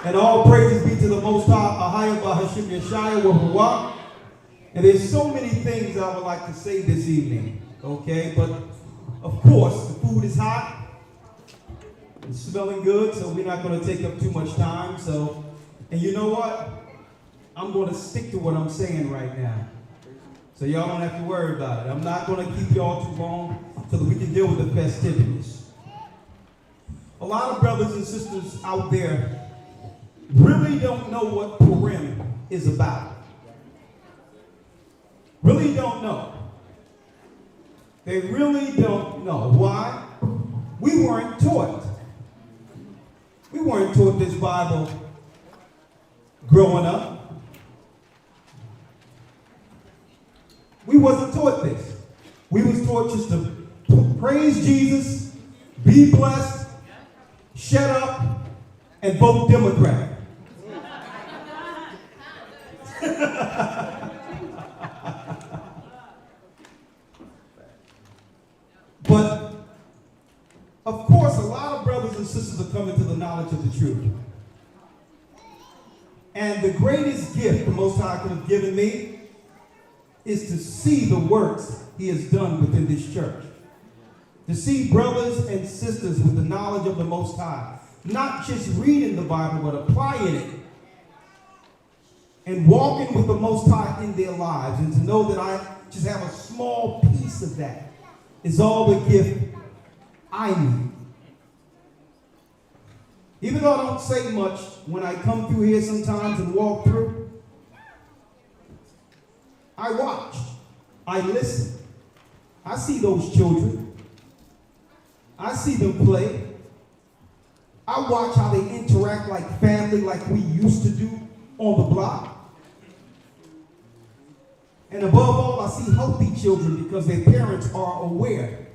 And all praises be to the Most High, Ahaya Bahashim Yeshaya Wahuwa. And there's so many things I would like to say this evening, okay? But, of course, the food is hot. It's smelling good, so we're not going to take up too much time. So, and you know what? I'm going to stick to what I'm saying right now. So y'all don't have to worry about it. I'm not going to keep y'all too long so that we can deal with the festivities. A lot of brothers and sisters out there really don't know what PURIM is about. Really don't know. They really don't know. Why? We weren't taught. We weren't taught this Bible growing up. We wasn't taught this. We was taught just to praise Jesus, be blessed, shut up, and vote Democrat. But, of course, a lot of brothers and sisters are coming to the knowledge of the truth. And the greatest gift the Most High could have given me is to see the works he has done within this church. To see brothers and sisters with the knowledge of the Most High, not just reading the Bible, but applying it and walking with the Most High in their lives. And to know that I just have a small piece of that is all the gift I need. Even though I don't say much, when I come through here sometimes and walk through, I watch, I listen. I see those children. I see them play. I watch how they interact like family, like we used to do on the block. And above all, I see healthy children because their parents are aware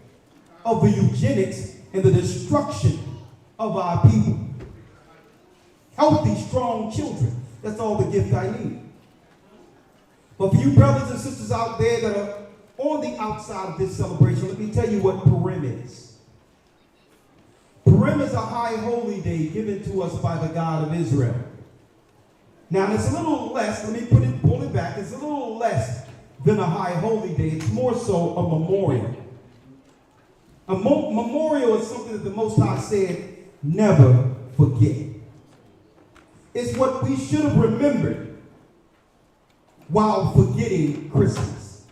of the eugenics and the destruction of our people. Healthy, strong children. That's all the gift I need. But for you brothers and sisters out there that are on the outside of this celebration, let me tell you what PURIM is. PURIM is a high holy day given to us by the God of Israel. Now, it's a little less, let me pull it back, it's a little less than a high holy day. It's more so a memorial. A memorial is something that the Most High said, never forget. It's what we should have remembered while forgetting Christmas.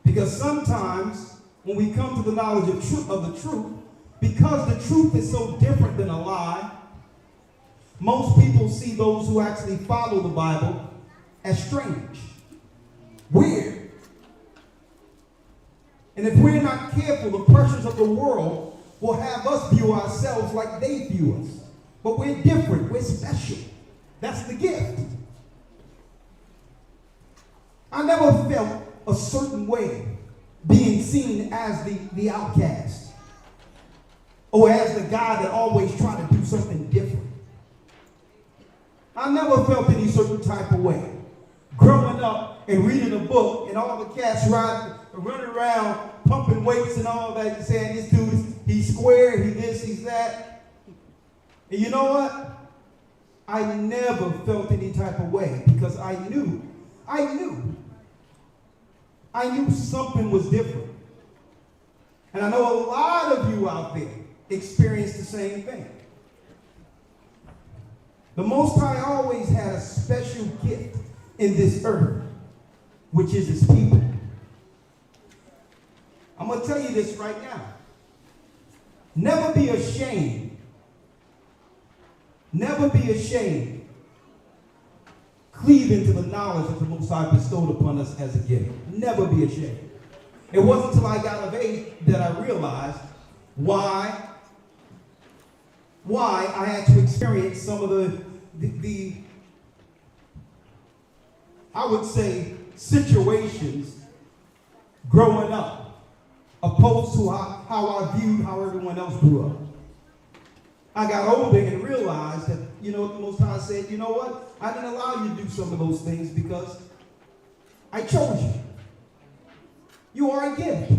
Because sometimes when we come to the knowledge of the truth, because the truth is so different than a lie, most people see those who actually follow the Bible as strange, weird. And if we're not careful, the pressures of the world will have us view ourselves like they view us. But we're different, we're special. That's the gift. I never felt a certain way being seen as the outcast or as the guy that always tried to do something different. I never felt any certain type of way. Growing up and reading a book and all the cats running around pumping weights and all that, and saying this dude, he's square, he this, he's that. And you know what? I never felt any type of way because I knew something was different. And I know a lot of you out there experienced the same thing. The Most High always had a special gift in this earth, which is his people. I'm going to tell you this right now. Never be ashamed. Never be ashamed. Cleaving to the knowledge that the Most High bestowed upon us as a gift. Never be ashamed. It wasn't until I got of age that I realized why I had to experience some of the I would say, situations growing up, opposed to how I viewed how everyone else grew up. I got older and realized that, you know, the Most High said, you know what? I didn't allow you to do some of those things because I chose you. You are a gift.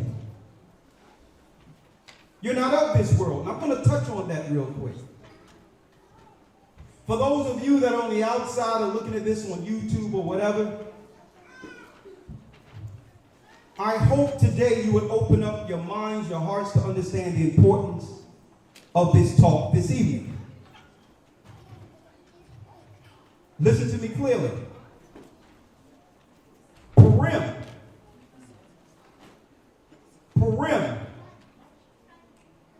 You're not of this world. And I'm going to touch on that real quick. For those of you that are on the outside or looking at this on YouTube or whatever, I hope today you would open up your minds, your hearts to understand the importance of this talk this evening. Listen to me clearly. PURIM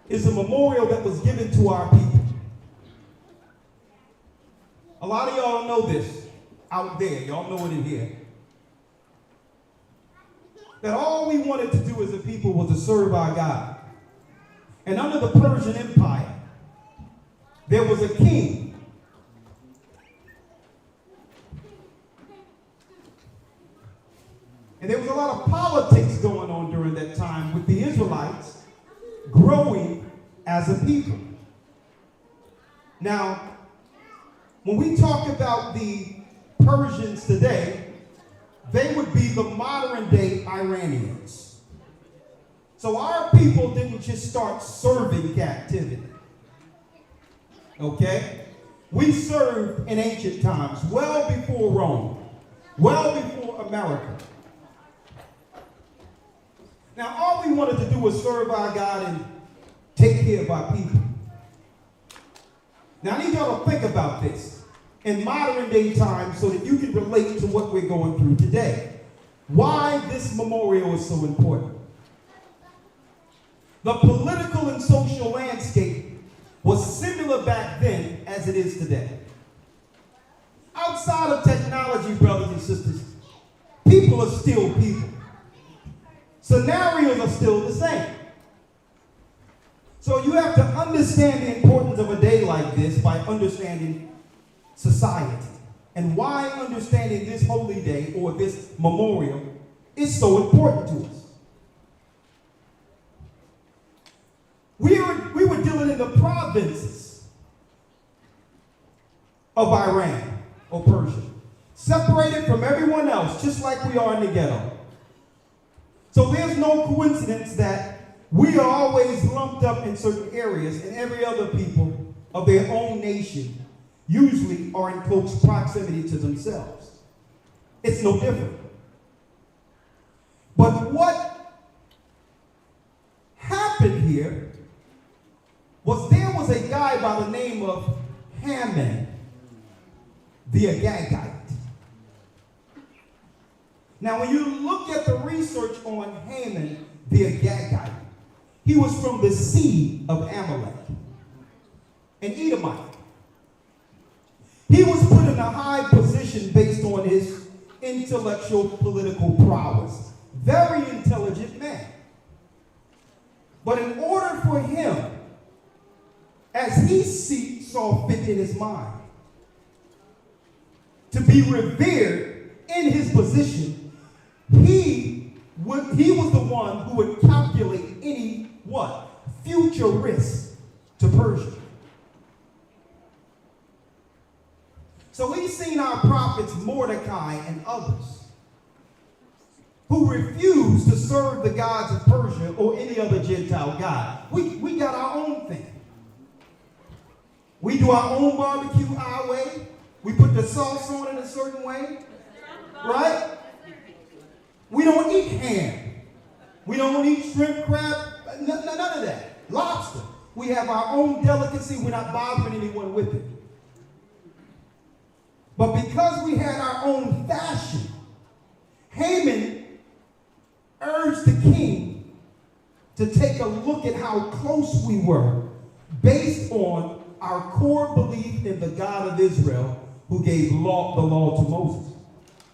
is a memorial that was given to our people. A lot of y'all know this out there. Y'all know it in here. That all we wanted to do as a people was to serve our God. And under the Persian Empire, there was a king. And there was a lot of politics going on during that time with the Israelites growing as a people. Now, when we talk about the Persians today, they would be the modern day Iranians. So our people didn't just start serving captivity. Okay? We served in ancient times, well before Rome, well before America. Now, all we wanted to do was serve our God and take care of our people. Now, I need y'all to think about this in modern day times so that you can relate to what we're going through today. Why this memorial is so important. The political and social landscape was similar back then as it is today. Outside of technology, brothers and sisters, people are still people. Scenarios are still the same. So you have to understand the importance of a day like this by understanding society. And why understanding this holy day or this memorial is so important to us. We were dealing in the provinces of Iran or Persia, separated from everyone else, just like we are in the ghetto. So there's no coincidence that we are always lumped up in certain areas, and every other people of their own nation usually are in close proximity to themselves. It's no different. But what happened here was there was a guy by the name of Haman the Agagite. Now, when you look at the research on Haman the Agagite, he was from the seed of Amalek, an Edomite. He was put in a high position based on his intellectual political prowess. Very intelligent man. But in order for him, as he saw fit in his mind, to be revered in his position, he was the one who would calculate any future risk to Persia. So we've seen our prophets Mordecai and others who refused to serve the gods of Persia or any other Gentile god. We got our own thing. We do our own barbecue our way. We put the sauce on it a certain way. Right? We don't eat ham. We don't eat shrimp, crab, none of that. Lobster. We have our own delicacy. We're not bothering anyone with it. But because we had our own fashion, Haman urged the king to take a look at how close we were based on our core belief in the God of Israel who gave the law to Moses.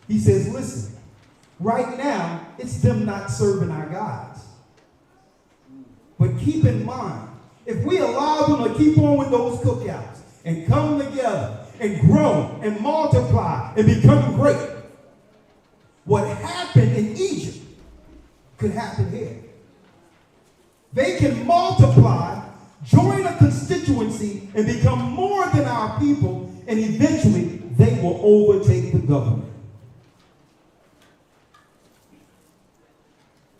He says, listen, right now, it's them not serving our gods. But keep in mind, if we allow them to keep on with those cookouts and come together and grow and multiply and become great, what happened in Egypt could happen here. They can multiply, join a constituency, and become more than our people, and eventually they will overtake the government.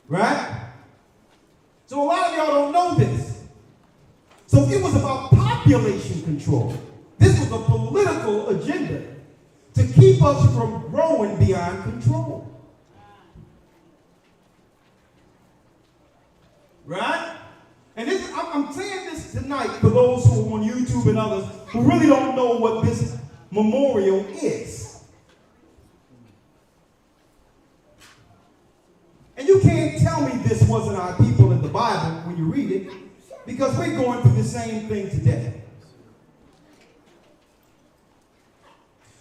Right? So a lot of y'all don't know this. So it was about population control. This was a political agenda to keep us from growing beyond control. Right? And this, I'm saying this tonight for those who are on YouTube and others who really don't know what this memorial is. And you can't tell me this wasn't our people in the Bible when you read it, because we're going through the same thing today.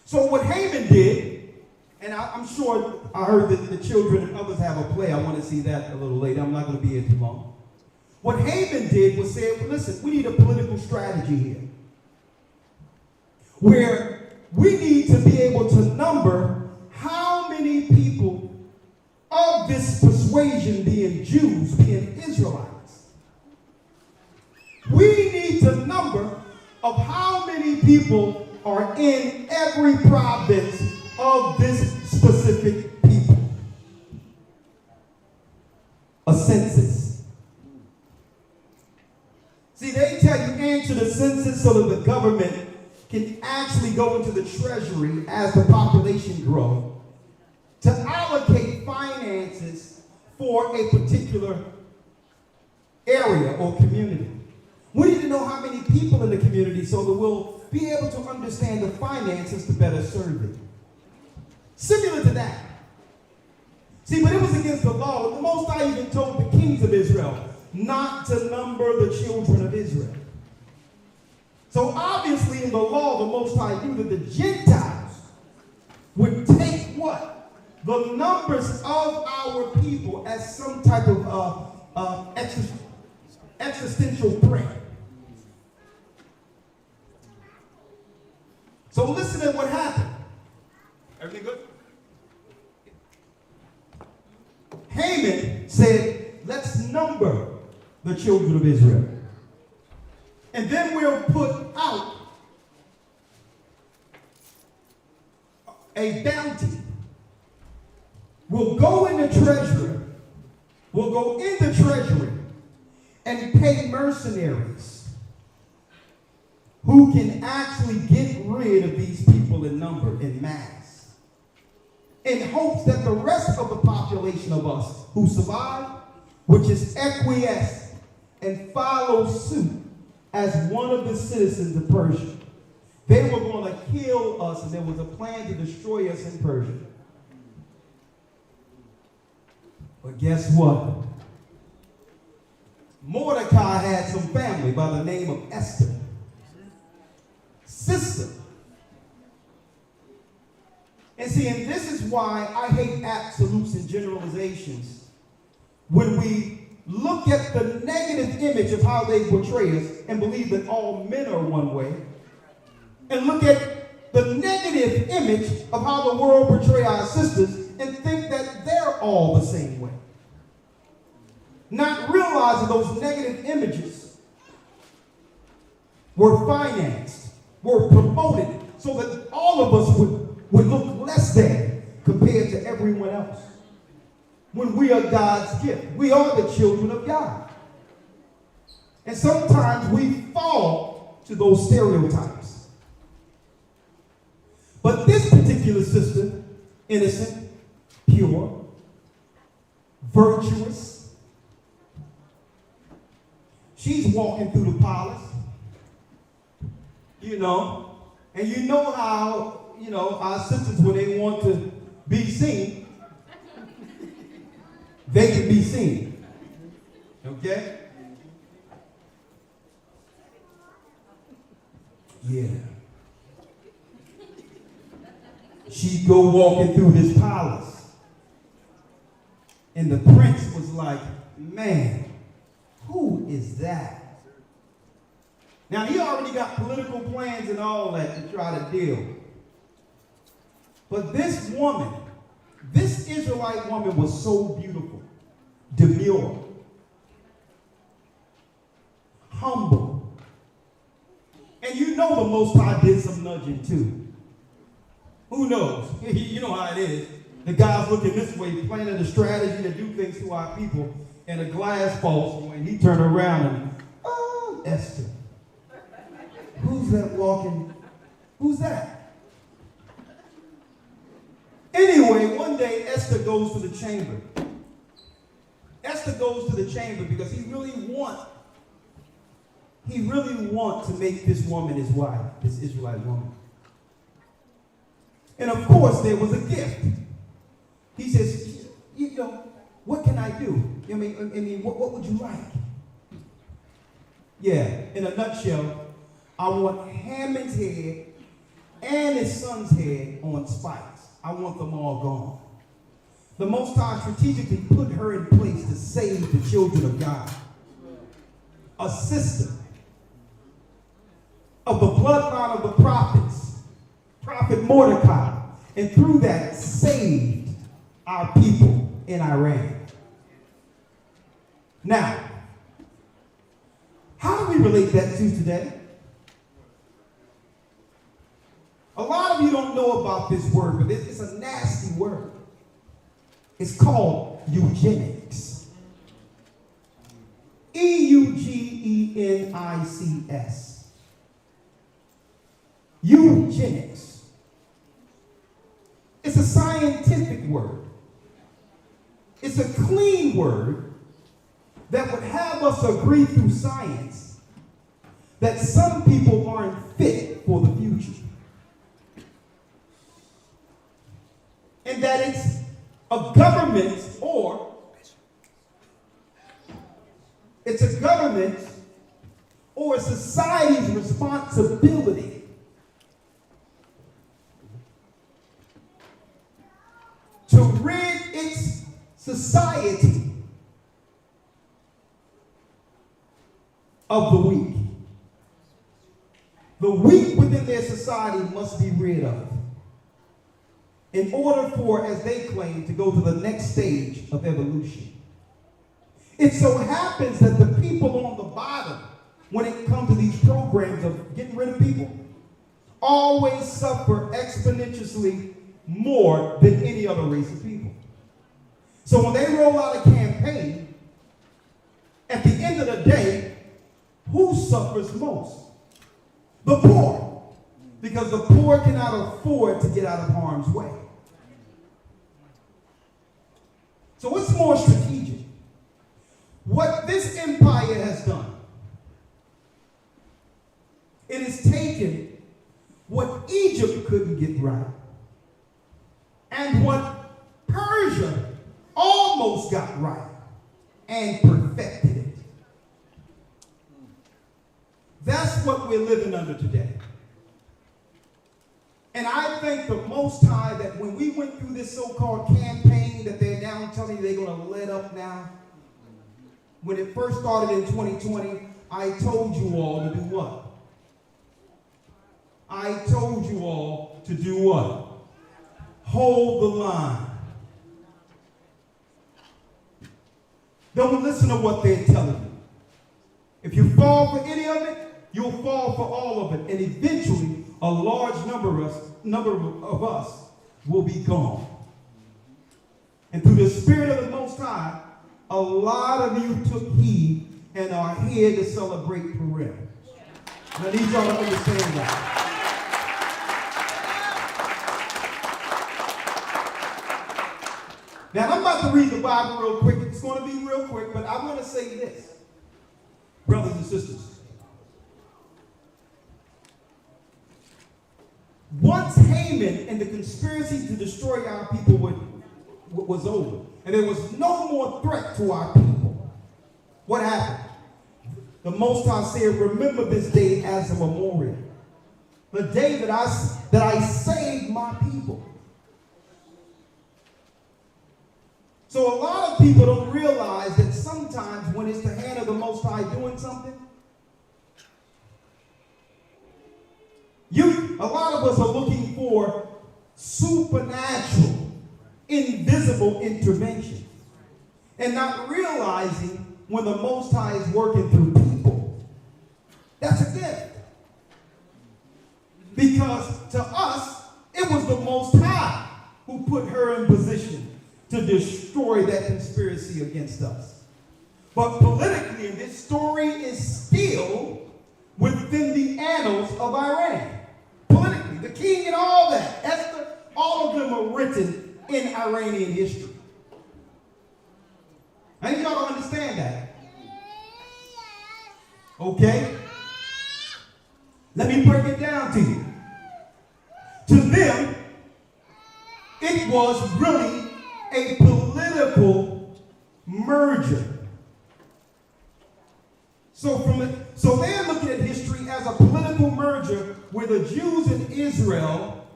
So what Haman did, and I'm sure I heard that the children and others have a play. I want to see that a little later. I'm not going to be here too long. What Haman did was say, well, listen, we need a political strategy here, where we need to be able to number how many people of this persuasion, being Jews, being Israelites. We need to number of how many people are in every province of this specific people. A census. See, they tell you answer the census so that the government can actually go into the treasury as the population grows to allocate finances for a particular area or community. We need to know how many people in the community so that we'll be able to understand the finances to better serve it. Similar to that. See, but it was against the law. The Most High even told the kings of Israel not to number the children of Israel. So obviously in the law, the Most High knew that the Gentiles would take what? The numbers of our people as some type of existential threat. So listen to what happened. Everything good? Haman said, let's number the children of Israel. And then we'll put out a bounty. We'll go in the treasury. We'll go in the treasury and pay mercenaries who can actually get rid of these people in number, in mass, in hopes that the rest of the population of us who survive, which is acquiesce and follow suit as one of the citizens of Persia. They were going to kill us, and there was a plan to destroy us in Persia. But guess what? Mordecai had some family by the name of Esther. Sister. And see, and this is why I hate absolutes and generalizations. When we look at the negative image of how they portray us and believe that all men are one way, and look at the negative image of how the world portray our sisters and think that they're all the same way. Not realizing those negative images were financed, were promoted, so that all of us would look less than compared to everyone else. When we are God's gift. We are the children of God. And sometimes we fall to those stereotypes. But this particular sister, innocent, pure, virtuous, she's walking through the palace, and you know how, our sisters, when they want to be seen, they can be seen. Okay? Yeah. She go walking through this palace. And the prince was like, man, who is that? Now, he already got political plans and all that to try to deal. But this woman, this Israelite woman was so beautiful, demure, humble. And you know the Most High did some nudging too. Who knows? You know how it is. The guy's looking this way, planning a strategy to do things to our people, and a glass falls away, and he turned around and, oh, Esther. that walking? Who's that? Anyway, one day Esther goes to the chamber. Esther goes to the chamber because he really wants to make this woman his wife, this Israelite woman. And of course, there was a gift. He says, you know, what can I do? I mean, what would you like? Yeah, in a nutshell, I want Haman's head and his son's head on spikes. I want them all gone. The Most High strategically put her in place to save the children of God. A system of the bloodline of the prophets, Prophet Mordecai, and through that saved our people in Iran. Now, how do we relate that to today? A lot of you don't know about this word, but it's a nasty word. It's called eugenics. EUGENICS. Eugenics. It's a scientific word. It's a clean word that would have us agree through science that some people aren't fit for the future. And that it's a government or a society's responsibility to rid its society of the weak. The weak within their society must be rid of in order for, as they claim, to go to the next stage of evolution. It so happens that the people on the bottom, when it comes to these programs of getting rid of people, always suffer exponentially more than any other race of people. So when they roll out a campaign, at the end of the day, who suffers most? The poor. Because the poor cannot afford to get out of harm's way. So what's more strategic? What this empire has done, it has taken what Egypt couldn't get right and what Persia almost got right and perfected it. That's what we're living under today. And I thank the Most High that when we went through this so-called campaign that they're now telling you they're going to let up now, when it first started in 2020, I told you all to do what? I told you all to do what? Hold the line. Don't listen to what they're telling you. If you fall for any of it, you'll fall for all of it. And eventually, a large number of us will be gone. And through the Spirit of the Most High, a lot of you took heed and are here to celebrate PURIM. And I need y'all to understand that. Now, I'm about to read the Bible real quick. It's going to be real quick, but I'm going to say this. Brothers and sisters, once Haman and the conspiracy to destroy our people was over, and there was no more threat to our people, what happened? The Most High said, remember this day as a memorial. The day that I saved my people. So a lot of people don't realize that sometimes when it's the hand of the Most High doing something, a lot of us are looking for supernatural, invisible intervention and not realizing when the Most High is working through people. That's a gift. Because to us, it was the Most High who put her in position to destroy that conspiracy against us. But politically, this story is still within the annals of our king and all that. Esther, all of them are written in Iranian history. I need y'all to understand that. Okay? Let me break it down to you. To them, it was really a political merger. So they're looking at history as a political merger where the Jews in Israel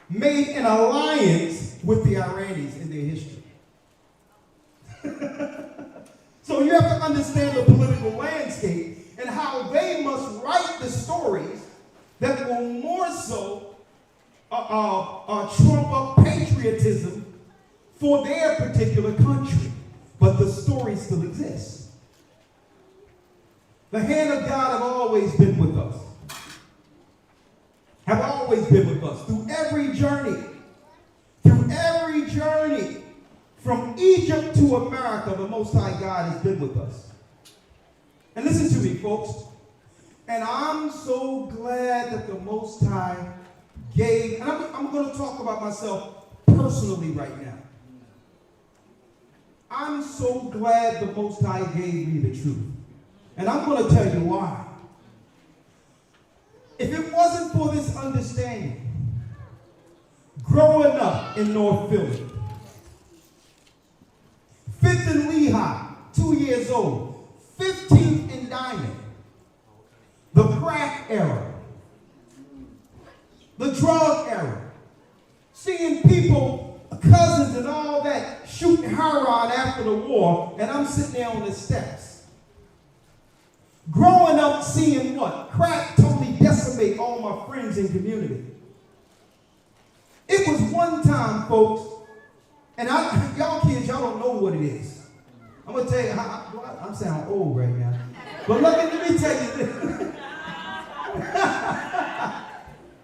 made an alliance with the Iranians in their history. So you have to understand the political landscape and how they must write the stories that will more so trump up patriotism for their particular country. But the story still exists. The hand of God have always been with us. Have always been with us through every journey. Through every journey. From Egypt to America, the Most High God has been with us. And listen to me, folks. And I'm so glad that the Most High gave, and I'm going to talk about myself personally right now. I'm so glad the Most High gave me the truth. And I'm going to tell you why. If it wasn't for this understanding, growing up in North Philly, 5th and Lehigh, 2 years old, 15th and Diamond, the crack era, the drug era, seeing people, cousins and all that, shooting heroin after the war, and I'm sitting there on the steps. Growing up seeing what? Crack totally decimate all my friends and community. It was one time, folks, and y'all kids, y'all don't know what it is. I'm going to tell you, I'm sounding old right now. But let me tell you this.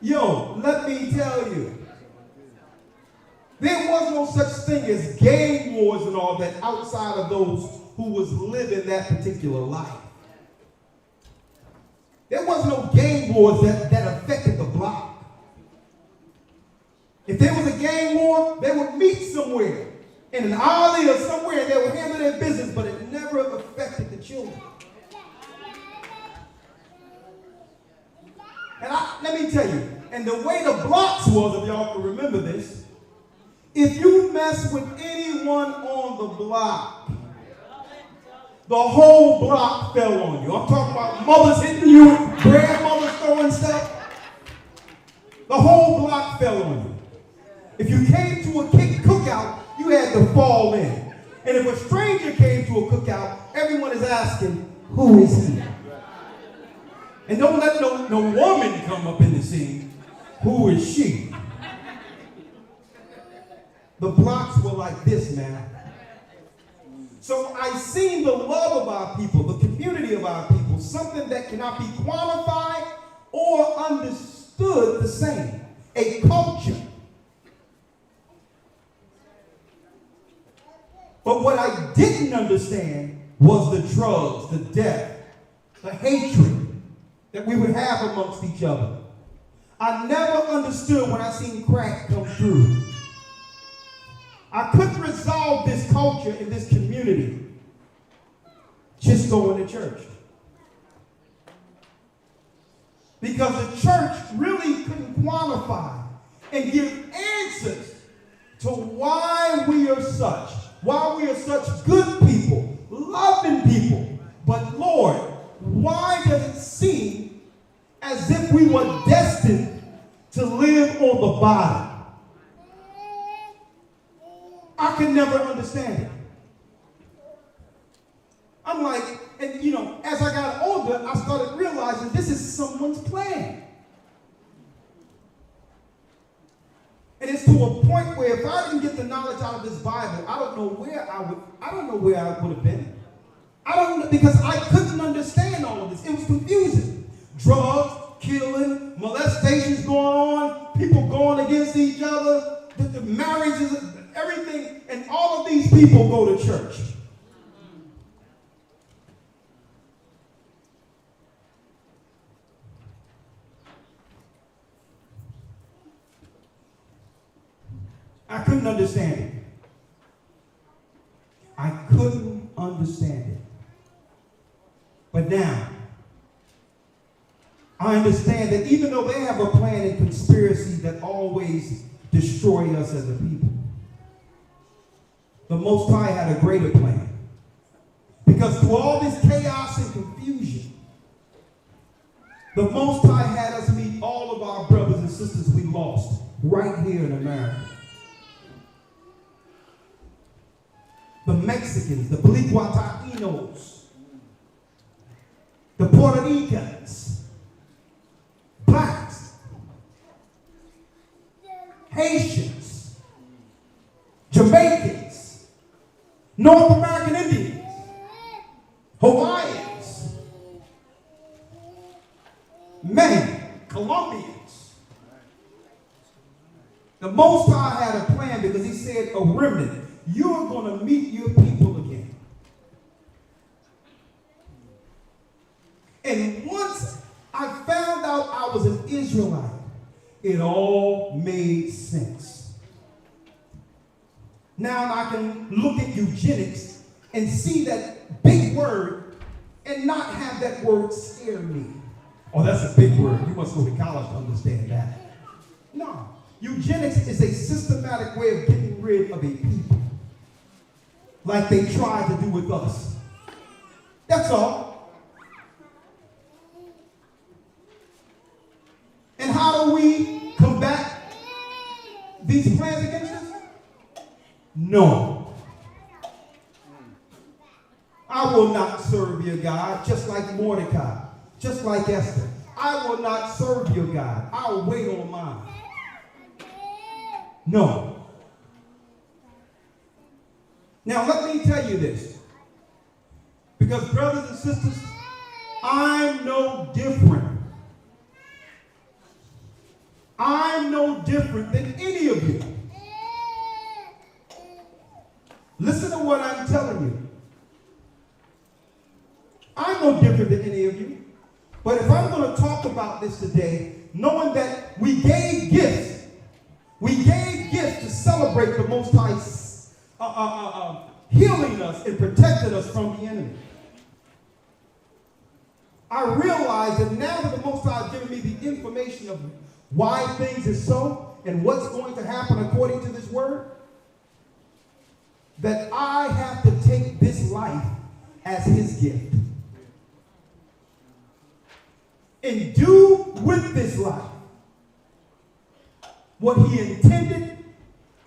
Yo, let me tell you. There was no such thing as gang wars and all that outside of those who was living that particular life. There was no gang wars that affected the block. If there was a gang war, they would meet somewhere in an alley or somewhere and they would handle their business, but it never affected the children. And let me tell you, and the way the blocks was, if y'all can remember this, if you mess with anyone on the block, the whole block fell on you. I'm talking about mothers hitting you, grandmothers throwing stuff. The whole block fell on you. If you came to a cookout, you had to fall in. And if a stranger came to a cookout, everyone is asking, who is he? And don't let no woman come up in the scene. Who is she? The blocks were like this, man. So I seen the love of our people, the community of our people, something that cannot be quantified or understood the same. A culture. But what I didn't understand was the drugs, the death, the hatred that we would have amongst each other. I never understood when I seen crack come through. I couldn't resolve this culture in this community just going to church. Because the church really couldn't quantify and give answers to why we are such good people, loving people. But Lord, why does it seem as if we were destined to live on the bottom? I could never understand it. I'm like, and as I got older, I started realizing this is someone's plan. And it's to a point where if I didn't get the knowledge out of this Bible, I don't know where I would have been. Because I couldn't understand all of this. It was confusing. Drugs, killing, molestations going on, people going against each other, the marriages, everything, and all of these people go to church. I couldn't understand it. I couldn't understand it. But now, I understand that even though they have a plan and conspiracy that always destroy us as a people, the Most High had a greater plan. Because through all this chaos and confusion, the Most High had us meet all of our brothers and sisters we lost right here in America. The Mexicans, the Bolivianos, the Puerto Ricans, blacks, Haitians, Jamaicans, North American Indians, Hawaiians, men, Colombians. The Most High had a plan because he said a remnant. You're going to meet your people again. And once I found out I was an Israelite, it all made sense. Now I can look at eugenics and see that big word and not have that word scare me. Oh, that's a big word. You must go to college to understand that. No. Eugenics is a systematic way of getting rid of a people, like they tried to do with us. That's all. And how do we combat these plans against us? No. I will not serve your God, just like Mordecai, just like Esther. I will not serve your God. I'll wait on mine. No. Now let me tell you this. Because brothers and sisters, I'm no different. I'm no different than any of you. Listen to what I'm telling you. I'm no different than any of you. But if I'm going to talk about this today, knowing that we gave gifts to celebrate the Most High healing us and protecting us from the enemy. I realize that now that the Most High has given me the information of why things are so and what's going to happen according to this word, that I have to take this life as his gift and do with this life what he intended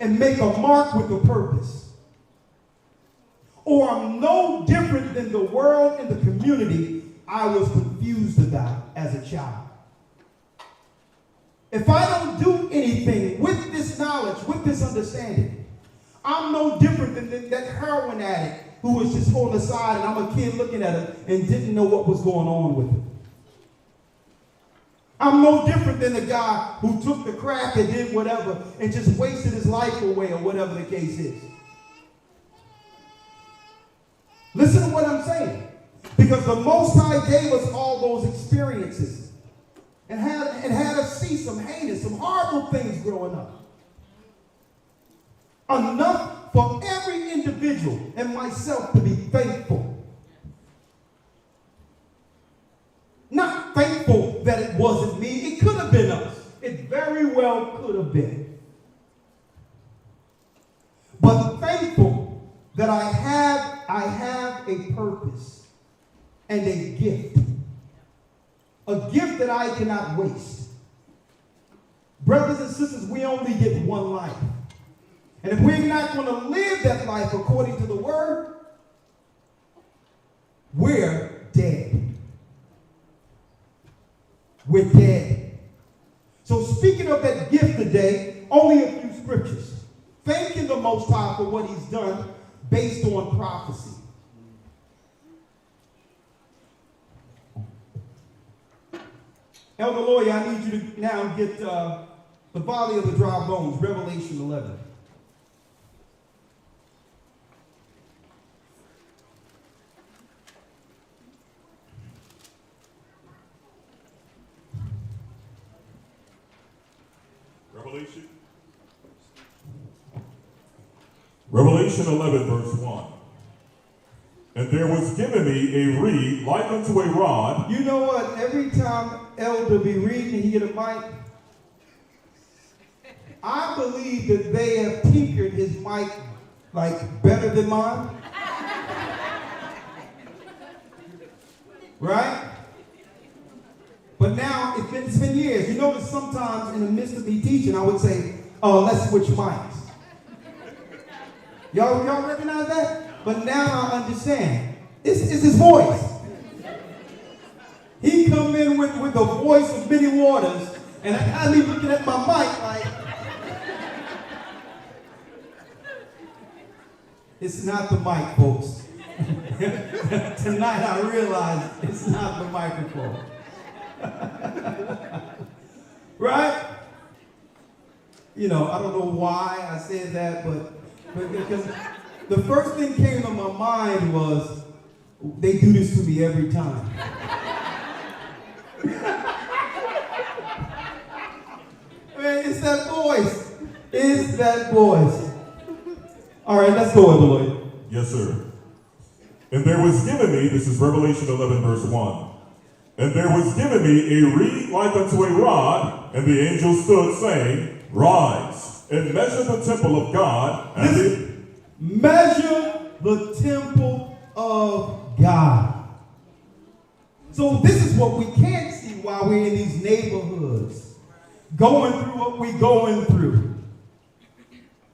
and make a mark with a purpose. Or I'm no different than the world and the community I was confused about as a child. If I don't do anything with this knowledge, with this understanding, I'm no different than that heroin addict who was just on the side and I'm a kid looking at him and didn't know what was going on with him. I'm no different than the guy who took the crack and did whatever and just wasted his life away or whatever the case is. Listen to what I'm saying. Because the Most High gave us all those experiences and had us see some heinous, some horrible things growing up. Enough for every individual and myself to be thankful. Not thankful that it wasn't me. It could have been us. It very well could have been. But thankful that I have a purpose and a gift. A gift that I cannot waste. Brothers and sisters, we only get one life. And if we're not going to live that life according to the word, we're dead. We're dead. So speaking of that gift today, only a few scriptures. Thanking the Most High for what he's done based on prophecy. Elder Lawyer, I need you to now get the Valley of the Dry Bones, Revelation 11. Revelation Revelation 11, verse 1. And there was given me a reed like unto a rod. You know what? Every time Elder be reading and he get a mic, I believe that they have tinkered his mic like better than mine. Right? But now, it's been years. You notice sometimes in the midst of me teaching, I would say, let's switch mics. Y'all recognize that? But now I understand. It's his voice. He come in with the voice of many waters, and I had me looking at my mic like, it's not the mic, folks. Tonight I realized it's not the microphone. Right? You know, I don't know why I said that, but because the first thing came to my mind was, they do this to me every time. Man, it's that voice. It's that voice. All right, let's go, Lloyd. Yes, sir. And there was given me, this is Revelation 11, verse 1. And there was given me a reed like unto a rod, and the angel stood, saying, Rise, and measure the temple of God. And measure the temple of God. So this is what we can't see while we're in these neighborhoods, going through what we're going through,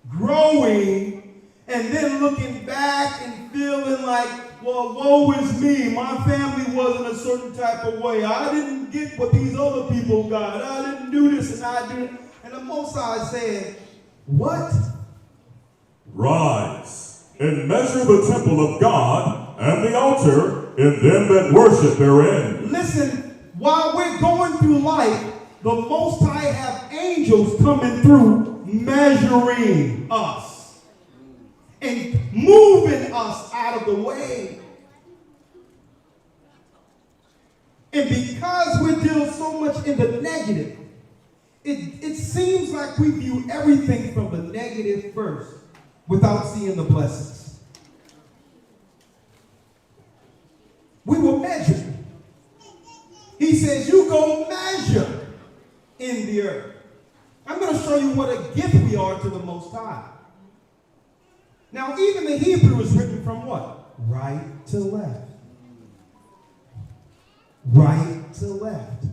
growing, and then looking back and feeling like, well, woe is me. My family wasn't a certain type of way. I didn't get what these other people got. I didn't do this and I didn't. And the Most High said, what? Rise, and measure the temple of God and the altar and them that worship therein. Listen, while we're going through life, the Most High have angels coming through, measuring us and moving us out of the way. And because we deal so much in the negative, it seems like we view everything from the negative first without seeing the blessings. We will measure. He says, you go measure in the earth. I'm going to show you what a gift we are to the Most High. Now, even the Hebrew is written from what? Right to left. Right to left.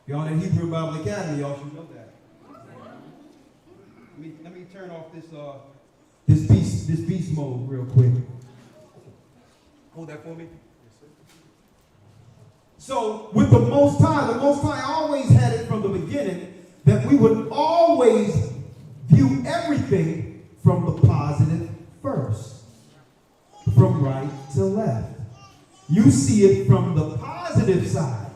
Y'all in Hebrew Bible Academy, y'all should know that. Let me turn off this beast mode real quick. Hold that for me. So, with the Most High always had it from the beginning that we would always view everything from the positive first, from right to left. You see it from the positive side.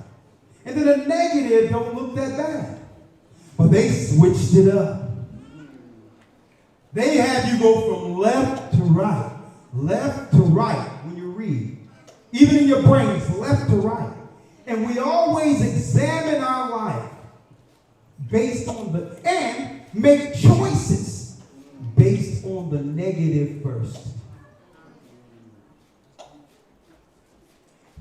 And then the negative don't look that bad. But they switched it up. They have you go from left to right when you read. Even in your brains, left to right. And we always examine our life based on and make choices based on the negative first.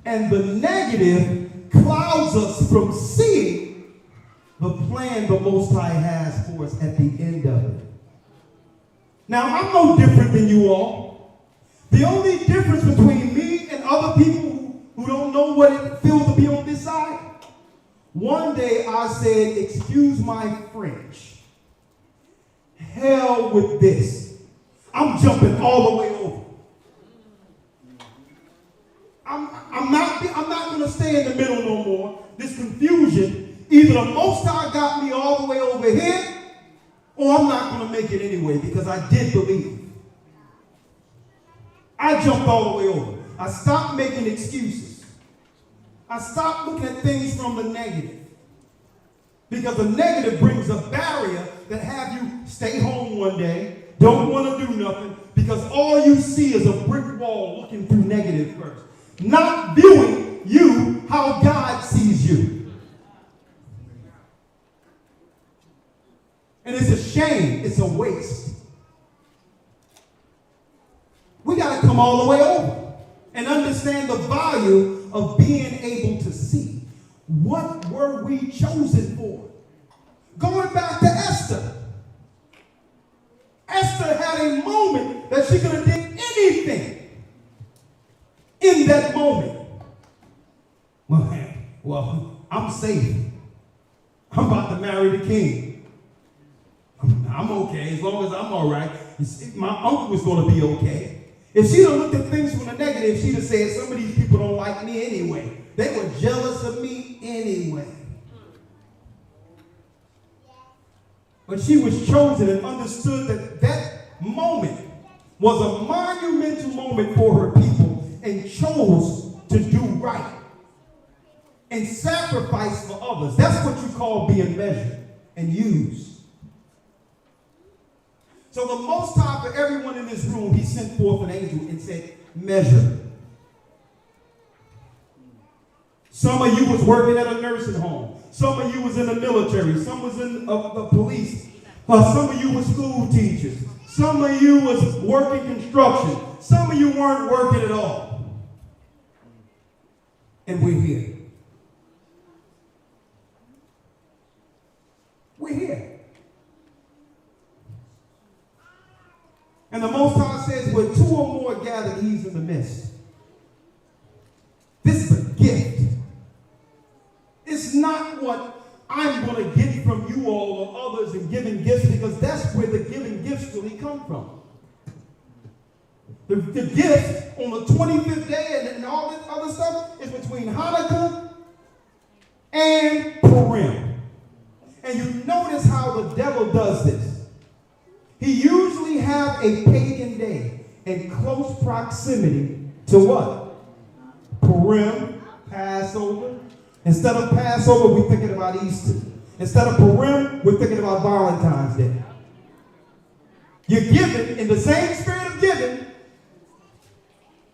And the negative clouds us from seeing the plan the Most High has for us at the end of it. Now, I'm no different than you all. The only difference between me and other people who don't know what it feels to be on this side, one day I said, excuse my French, hell with this. I'm jumping all the way over. I'm not going to stay in the middle no more. This confusion, either the Most High got me all the way over here, or I'm not going to make it anyway because I did believe. I jumped all the way over. I stopped making excuses. I stopped looking at things from the negative. Because the negative brings a barrier that have you stay home one day, don't want to do nothing, because all you see is a brick wall looking through negative first. Not viewing you how God sees you. And it's a shame. It's a waste. come all the way over and understand the value of being able to see. What were we chosen for? Going back to Esther. Esther had a moment that she could have done anything in that moment. Well, I'm safe. I'm about to marry the king. I'm okay as long as I'm all right. My uncle was going to be okay. If she'd have looked at things from the negative, she'd have said, some of these people don't like me anyway. They were jealous of me anyway. But she was chosen and understood that that moment was a monumental moment for her people and chose to do right and sacrifice for others. That's what you call being measured and used. So the Most High, for everyone in this room, he sent forth an angel and said, measure. Some of you was working at a nursing home. Some of you was in the military. Some was in the police. Some of you was school teachers. Some of you was working construction. Some of you weren't working at all. And we're here. We're here. And the Most High says, where two or more gathered, he's in the midst. This is a gift. It's not what I'm going to get from you all or others in giving gifts, because that's where the giving gifts really come from. The gift on the 25th day and all this other stuff is between Hanukkah and Purim. And you notice how the devil does this. He usually have a pagan day in close proximity to what? Purim, Passover. Instead of Passover, we're thinking about Easter. Instead of Purim, we're thinking about Valentine's Day. You're giving in the same spirit of giving,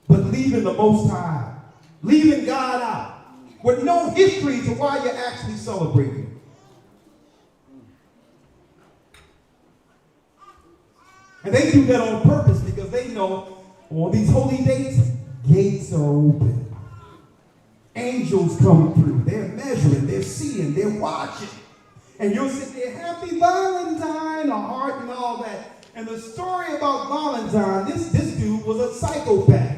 but leaving the Most High, leaving God out, with no history to why you're actually celebrating. And they do that on purpose because they know on these holy days, gates are open. Angels come through. They're measuring, they're seeing, they're watching. And you'll sit there, happy Valentine, a heart and all that. And the story about Valentine, this dude was a psychopath.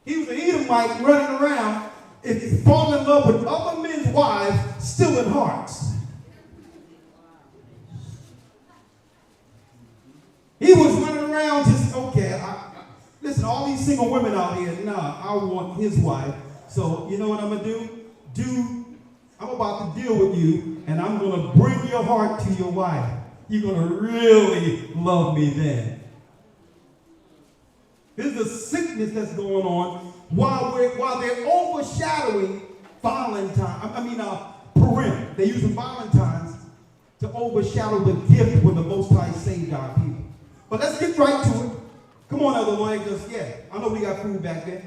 He was an Edomite running around and falling in love with other men's wives, stealing hearts. He was running around just, okay, listen, all these single women out here, nah, I want his wife. So you know what I'm going to do? I'm about to deal with you, and I'm going to bring your heart to your wife. You're going to really love me then. There's a sickness that's going on while they're overshadowing Purim. They're using Valentine's to overshadow the gift when the Most High saved our people. But let's get right to it. Come on, Elder Lloyd. I know we got food back there.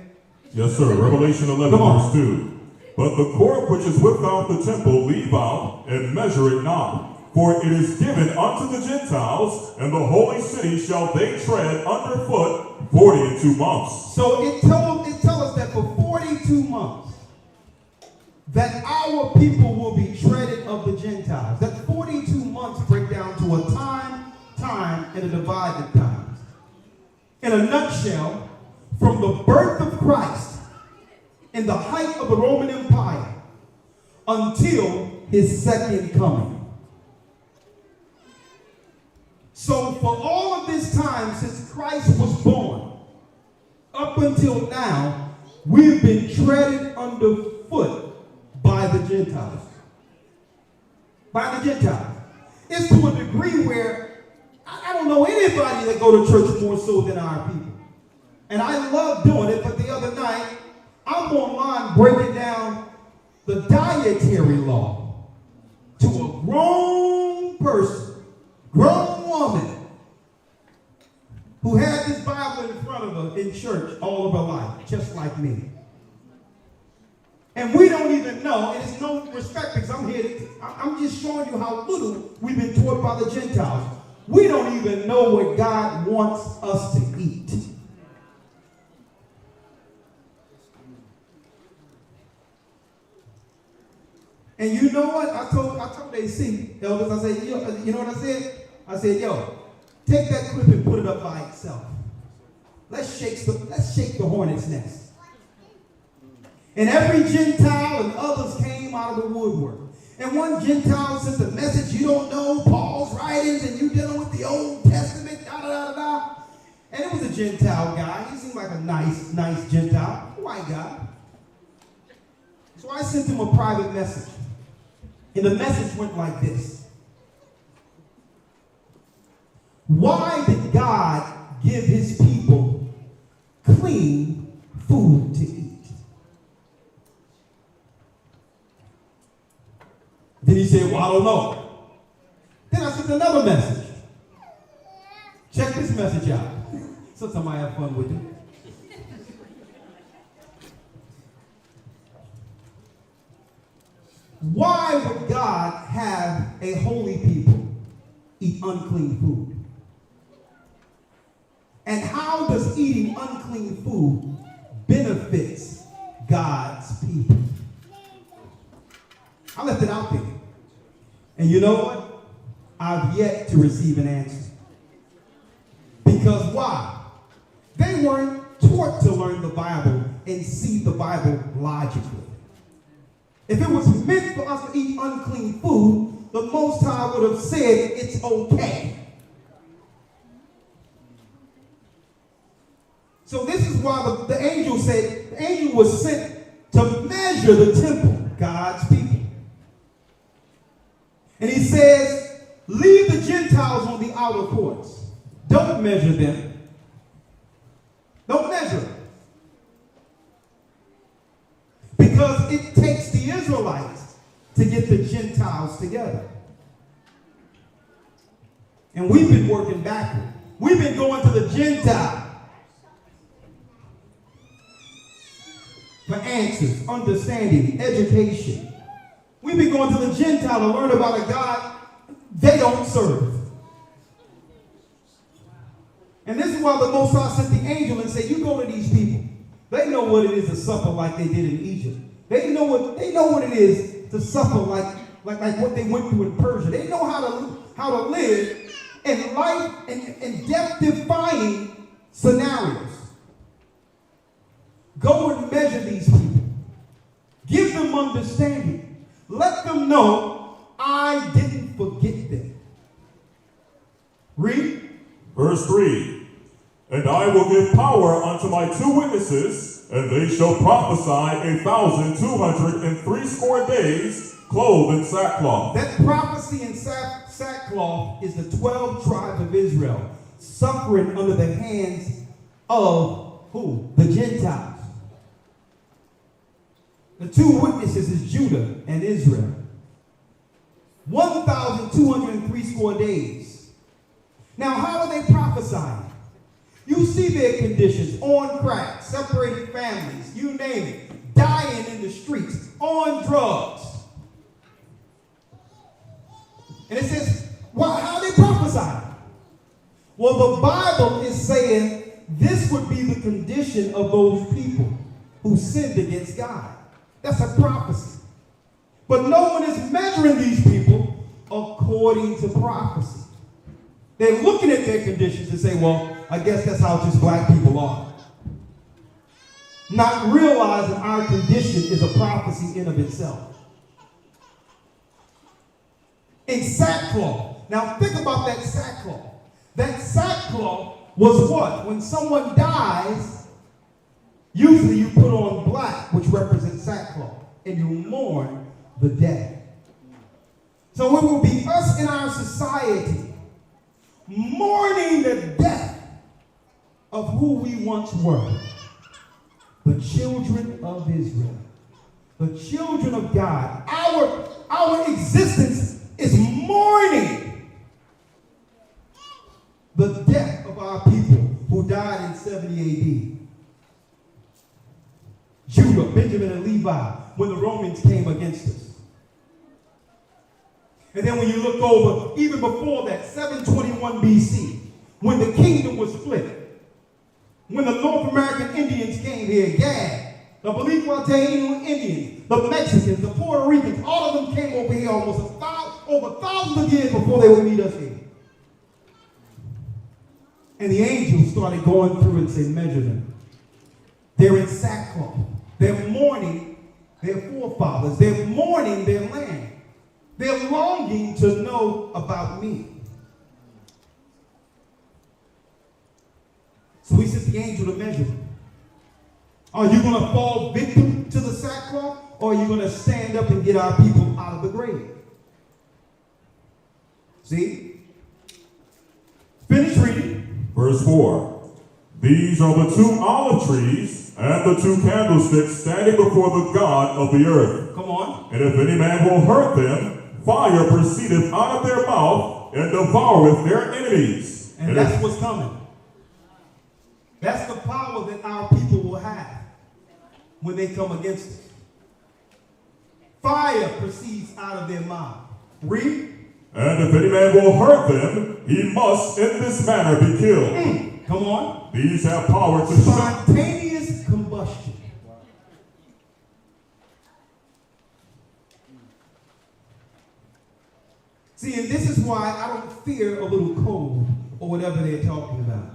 Yes, sir. Revelation 11, verse 2. But the court which is without the temple leave out, and measure it not. For it is given unto the Gentiles, and the holy city shall they tread underfoot 42 months. So it tells us that for 42 months, that our people will be treaded of the Gentiles. That 42 months break down to a time, and a divided time. In a nutshell, from the birth of Christ in the height of the Roman Empire until his second coming. So for all of this time since Christ was born, up until now, we've been treaded underfoot by the Gentiles. By the Gentiles. It's to a degree where I don't know anybody that go to church more so than our people. And I love doing it, but the other night, I'm online breaking down the dietary law to a grown person, grown woman, who had this Bible in front of her in church all of her life, just like me. And we don't even know, and it's no respect because I'm just showing you how little we've been taught by the Gentiles. We don't even know what God wants us to eat. And you know what? I told AC elders, I said, you know what I said? I said, yo, take that clip and put it up by itself. Let's shake the hornet's nest. And every Gentile and others came out of the woodwork. And one Gentile sent a message, you don't know Paul's writings and you dealing with the Old Testament, da-da-da-da-da. And it was a Gentile guy. He seemed like a nice Gentile, white guy. So I sent him a private message. And the message went like this. Why did God give his people clean food to eat? Then he said, well, I don't know. Then I sent another message. Check this message out. Sometimes I have fun with it. Why would God have a holy people eat unclean food? And how does eating unclean food benefits God's people? I left it out there. And you know what? I've yet to receive an answer. Because why? They weren't taught to learn the Bible and see the Bible logically. If it was meant for us to eat unclean food, the Most High would have said it's okay. So this is why the angel said, the angel was sent to measure the temple, God's people. And he says, leave the Gentiles on the outer courts. Don't measure them. Don't measure them. Because it takes the Israelites to get the Gentiles together. And we've been working backward. We've been going to the Gentile for answers, understanding, education. We've been going to the Gentile to learn about a God they don't serve. And this is why the Most High sent the angel and said, you go to these people. They know what it is to suffer like they did in Egypt. They know what it is to suffer like what they went through in Persia. They know how to live in life and death-defying scenarios. Go and measure these people. Give them understanding. Let them know I didn't forget them. Read. Verse 3. And I will give power unto my 2 witnesses, and they shall prophesy 1,260 days, clothed in sackcloth. That prophecy in sackcloth is the 12 tribes of Israel suffering under the hands of who? The Gentiles. The 2 witnesses is Judah and Israel. 1,260 days. Now, how are they prophesying? You see their conditions: on crack, separated families, you name it, dying in the streets, on drugs. And it says, well, how are they prophesying? Well, the Bible is saying this would be the condition of those people who sinned against God. That's a prophecy. But no one is measuring these people according to prophecy. They're looking at their conditions and say, well, I guess that's how just black people are. Not realizing our condition is a prophecy in of itself. In sackcloth. Now think about that sackcloth. That sackcloth was what? When someone dies, usually you put on black, which represents sackcloth, and you mourn the dead. So it will be us in our society mourning the death of who we once were. The children of Israel. The children of God. Our existence is mourning the death of our people who died in 70 AD. Judah, Benjamin, and Levi, when the Romans came against us. And then when you look over, even before that, 721 BC, when the kingdom was split, when the North American Indians came here, Gad, the Balique Taino Indians, the Mexicans, the Puerto Ricans, all of them over here almost over thousands of years before they would meet us here. And the angels started going through and saying, measure them. They're in sackcloth. They're mourning their forefathers. They're mourning their land. They're longing to know about me. So he sent the angel to measure them. Are you going to fall victim to the sackcloth, or are you going to stand up and get our people out of the grave? See? Finish reading. Verse 4. These are the 2 olive trees and the 2 candlesticks standing before the God of the earth. Come on. And if any man will hurt them, fire proceedeth out of their mouth and devoureth their enemies. And that's what's coming. That's the power that our people will have when they come against us. Fire proceeds out of their mouth. Read. And if any man will hurt them, he must in this manner be killed. Come on. These have power to spontaneous combustion. See, and this is why I don't fear a little cold or whatever they're talking about.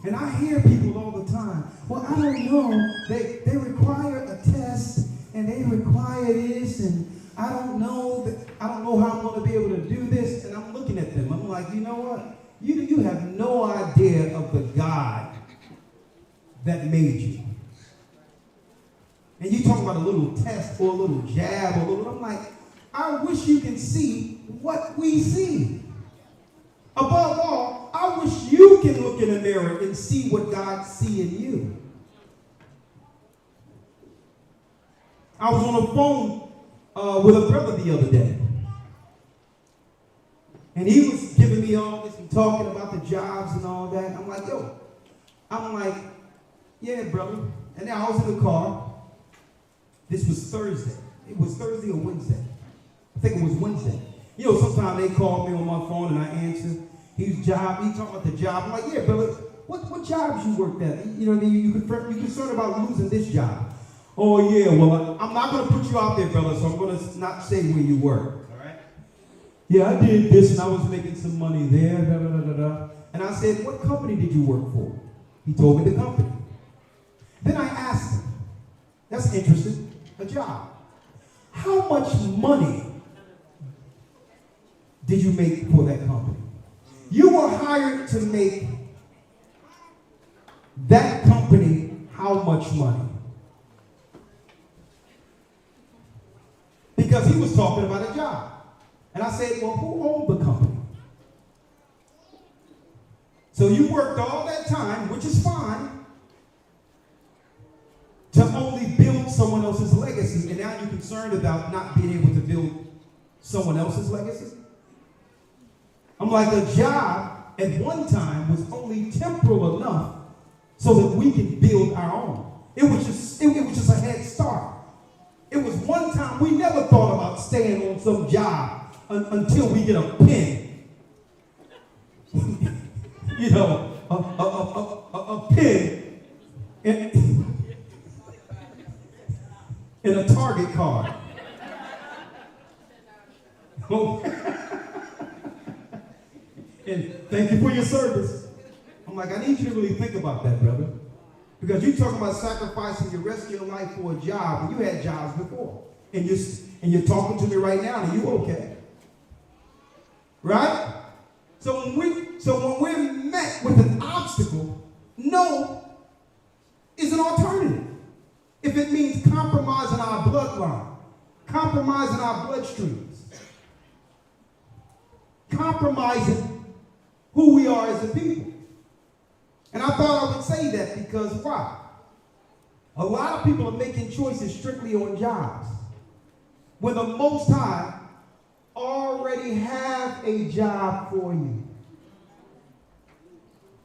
And I hear people all the time, well, I don't know, they require a test, and they require this, and I don't know how I'm going to be able to do this. And I'm looking at them, I'm like, you know what? You have no idea of the God that made you. And you talk about a little test or a little jab or a little, I'm like, I wish you can see what we see. Above all, I wish you can look in the mirror and see what God sees in you. I was on the phone with a brother the other day. And he was giving me all this and talking about the jobs and all that. I'm like, yeah, brother. And then I was in the car. This was Thursday. It was Thursday or Wednesday. I think it was Wednesday. You know, sometimes they call me on my phone and I answer. He talking about the job. I'm like, yeah, brother, what jobs you worked at? You know what I mean? You concerned about losing this job. Oh, yeah, well, I'm not going to put you out there, brother, so I'm going to not say where you work. All right? Yeah, I did this and I was making some money there. Da, da, da, da, da. And I said, what company did you work for? He told me the company. Then I asked him, that's interesting, a job. How much money did you make for that company? You were hired to make that company how much money? Because he was talking about a job. And I said, well, who owned the company? So you worked all that time, which is fine, to only build someone else's legacy, and now you're concerned about not being able to build someone else's legacy? I'm like, a job at one time was only temporal enough so that we can build our own. It was just a head start. It was one time we never thought about staying on some job until we get a pen. You know, a pen in a Target card. And thank you for your service. I'm like, I need you to really think about that, brother. Because you're talking about sacrificing the rest of your life for a job, and you had jobs before. And you're talking to me right now, and you okay. Right? So when we're met with an obstacle, no is an alternative. If it means compromising our bloodline, compromising our bloodstreams, compromising who we are as a people. And I thought I would say that because why? A lot of people are making choices strictly on jobs, when the Most High already have a job for you.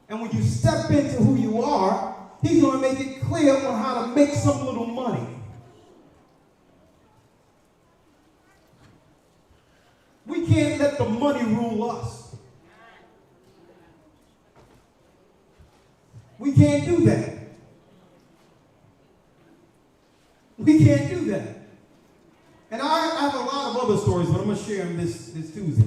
And when you step into who you are, He's going to make it clear on how to make some little money. We can't let the money rule us. We can't do that. We can't do that. And I have a lot of other stories, but I'm going to share them this Tuesday.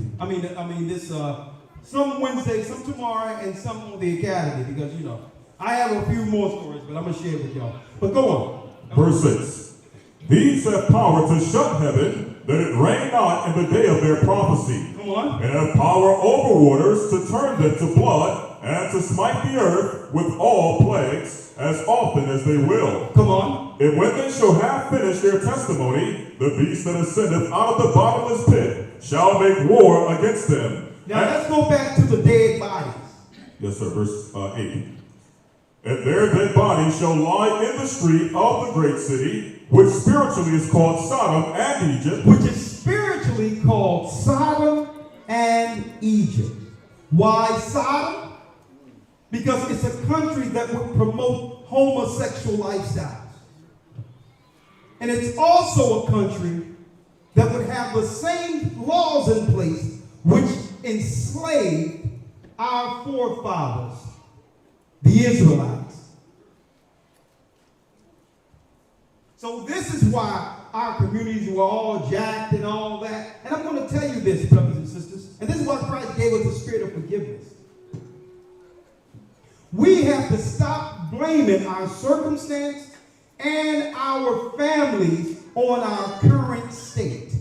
Some Wednesday, some tomorrow, and some on the academy, because, you know, I have a few more stories, but I'm going to share it with y'all. But go on. Verse 6. These have power to shut heaven, that it rain not in the day of their prophecy. Come on. And have power over waters to turn them to blood, and to smite the earth with all plagues, as often as they will. Come on. And when they shall have finished their testimony, the beast that ascendeth out of the bottomless pit shall make war against them. Now let's go back to the dead bodies. Yes, sir. Verse 8. And their dead bodies shall lie in the street of the great city, which spiritually is called Sodom and Egypt. Which is spiritually called Sodom and Egypt. Why Sodom? Because it's a country that would promote homosexual lifestyles. And it's also a country that would have the same laws in place which enslaved our forefathers, the Israelites. So this is why our communities were all jacked and all that. And I'm going to tell you this, brothers and sisters, and this is why Christ gave us the spirit of forgiveness. We have to stop blaming our circumstance and our families on our current state.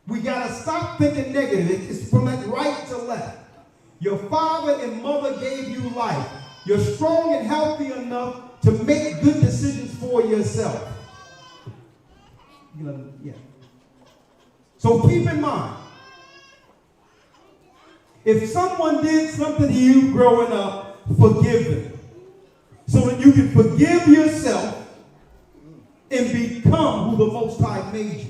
We got to stop thinking negative. It's from like right to left. Your father and mother gave you life. You're strong and healthy enough to make good decisions for yourself. Yeah. So keep in mind, if someone did something to you growing up, forgive them. So that you can forgive yourself and become who the Most High made you.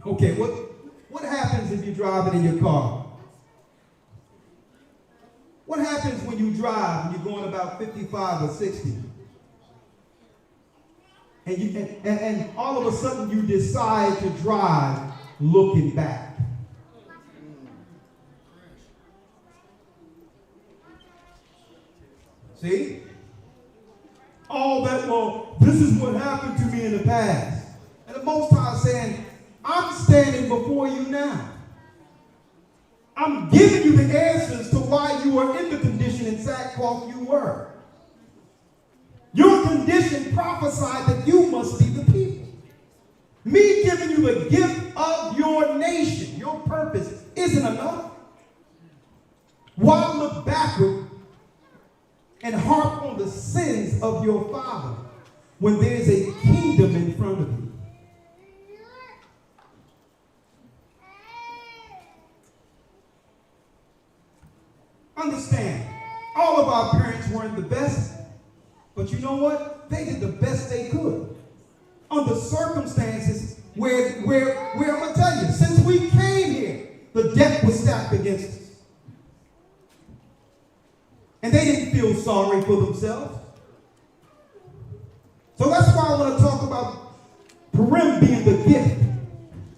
Okay, what happens if you're driving in your car? What happens when you drive and you're going about 55 or 60? And all of a sudden you decide to drive looking back. See? All that, well, this is what happened to me in the past. And the Most High is saying, I'm standing before you now. I'm giving you the answers to why you are in the condition in sackcloth you were. Your condition prophesied that you must be the people. Me giving you the gift of your nation, your purpose, isn't enough. Why look backward and harp on the sins of your father when there's a kingdom in front of you? Understand, all of our parents weren't the best, but you know what? They did the best they could under circumstances where I'm going to tell you, since we came here, the deck was stacked against us. And they didn't feel sorry for themselves. So that's why I want to talk about PURIM being the gift.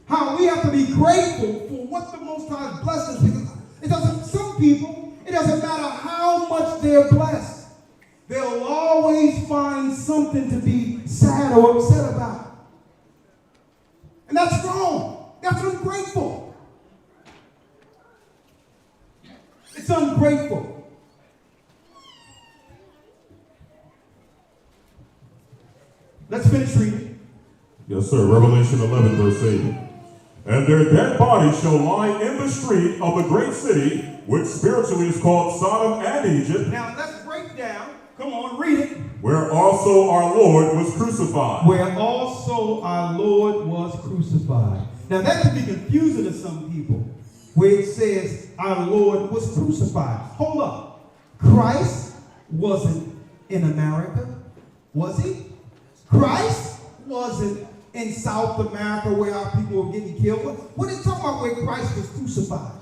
How we have to be grateful for what the Most High has blessed us. Because it doesn't, some people, it doesn't matter how much they're blessed. They'll always find something to be sad or upset about. And that's wrong. That's ungrateful. It's ungrateful. Let's finish reading. Yes, sir. Revelation 11, verse 8. And their dead bodies shall lie in the street of the great city, which spiritually is called Sodom and Egypt. Now let's break down. Come on, read it. Where also our Lord was crucified. Where also our Lord was crucified. Now that can be confusing to some people, where it says our Lord was crucified. Hold up. Christ wasn't in America, was he? Christ wasn't in South America where our people were getting killed. What is it talking about where Christ was crucified?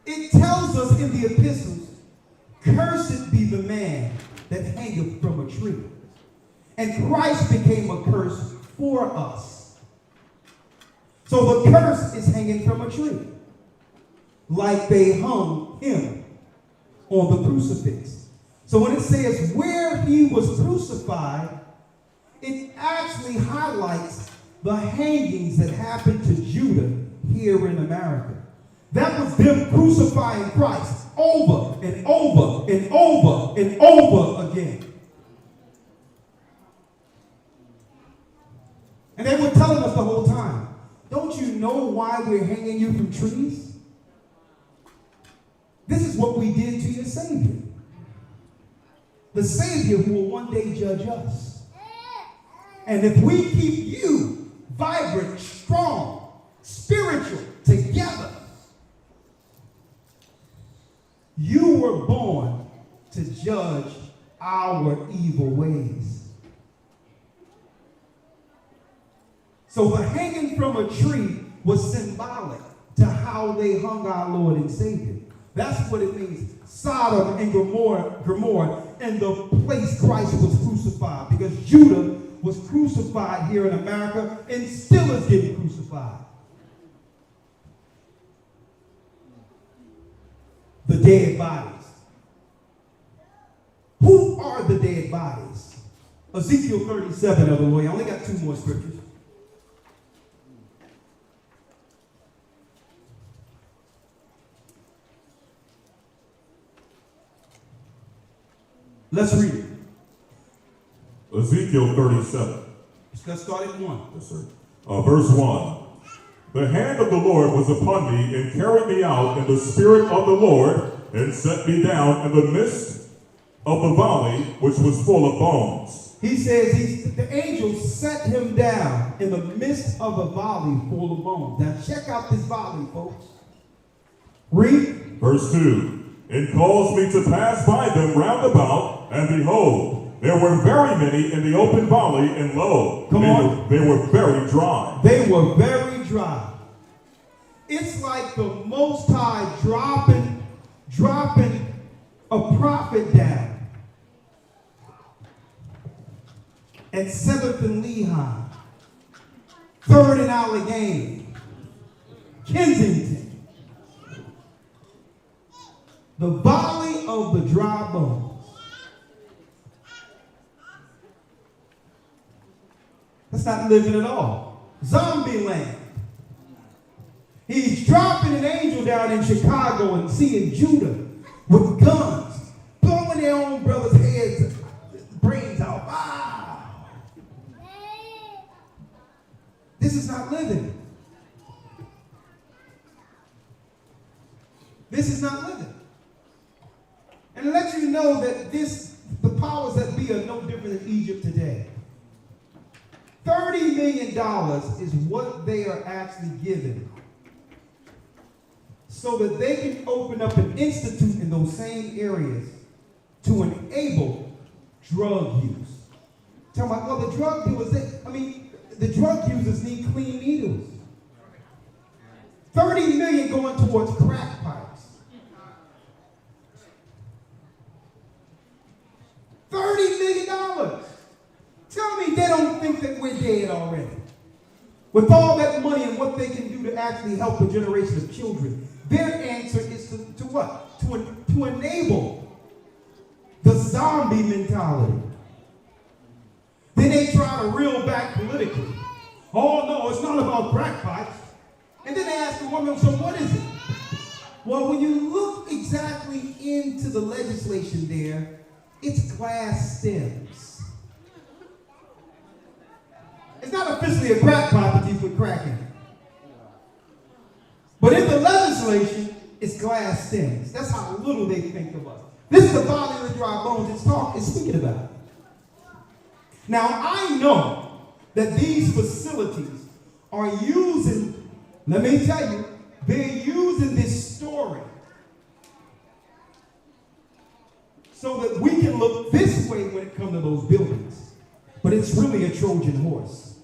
It tells us in the epistles, cursed be the man that hangeth from a tree. And Christ became a curse for us. So the curse is hanging from a tree. like they hung him on the crucifix. So when it says where he was crucified, it actually highlights the hangings that happened to Judah here in America. That was them crucifying Christ over and over and over and over again. And they were telling us the whole time, don't you know why we're hanging you from trees? This is what we did to your Savior. The Savior who will one day judge us. And if we keep you vibrant, strong, spiritual, together, you were born to judge our evil ways. So the hanging from a tree was symbolic to how they hung our Lord and Savior. That's what it means. Sodom and Gomorrah, and the place Christ was crucified. Because Judah was crucified here in America and still is getting crucified. The dead bodies. Who are the dead bodies? Ezekiel 37, other way. I only got 2 more scriptures. Let's read it. Ezekiel 37. Let's start at 1. Yes, sir. Verse 1. The hand of the Lord was upon me and carried me out in the spirit of the Lord and set me down in the midst of the valley which was full of bones. He says the angel set him down in the midst of a valley full of bones. Now check out this valley, folks. Read. Verse 2. And caused me to pass by them round about, and behold, there were very many in the open valley, and lo, they were very dry. They were very dry. It's like the Most High dropping a prophet down. And 7th and Lehigh, 3rd and Allegheny, Kensington. The valley of the dry bones. That's not living at all. Zombie land. He's dropping an angel down in Chicago and seeing Judah with guns, blowing their own brother's heads, brains out. Wow. This is not living. This is not living. And to let you know that the powers that be are no different than Egypt today. $30 million is what they are actually given so that they can open up an institute in those same areas to enable drug use. Talking about, well, the drug dealers, the drug users need clean needles. 30 million going towards crack pipes. $30 million. Tell me they don't think that we're dead already. With all that money and what they can do to actually help a generation of children, their answer is to what? To enable the zombie mentality. Then they try to reel back politically. Oh no, it's not about crack pipes. And then they ask the woman, so what is it? Well, when you look exactly into the legislation there, it's glass stems. It's not officially a crack pipe if you put crack in it. But in the legislation, it's glass stems. That's how little they think of us. This is the valley of the dry bones it's speaking about. Now, I know that these facilities are using, let me tell you, they're using this story so that we can look this way when it comes to those buildings. But it's really a Trojan horse.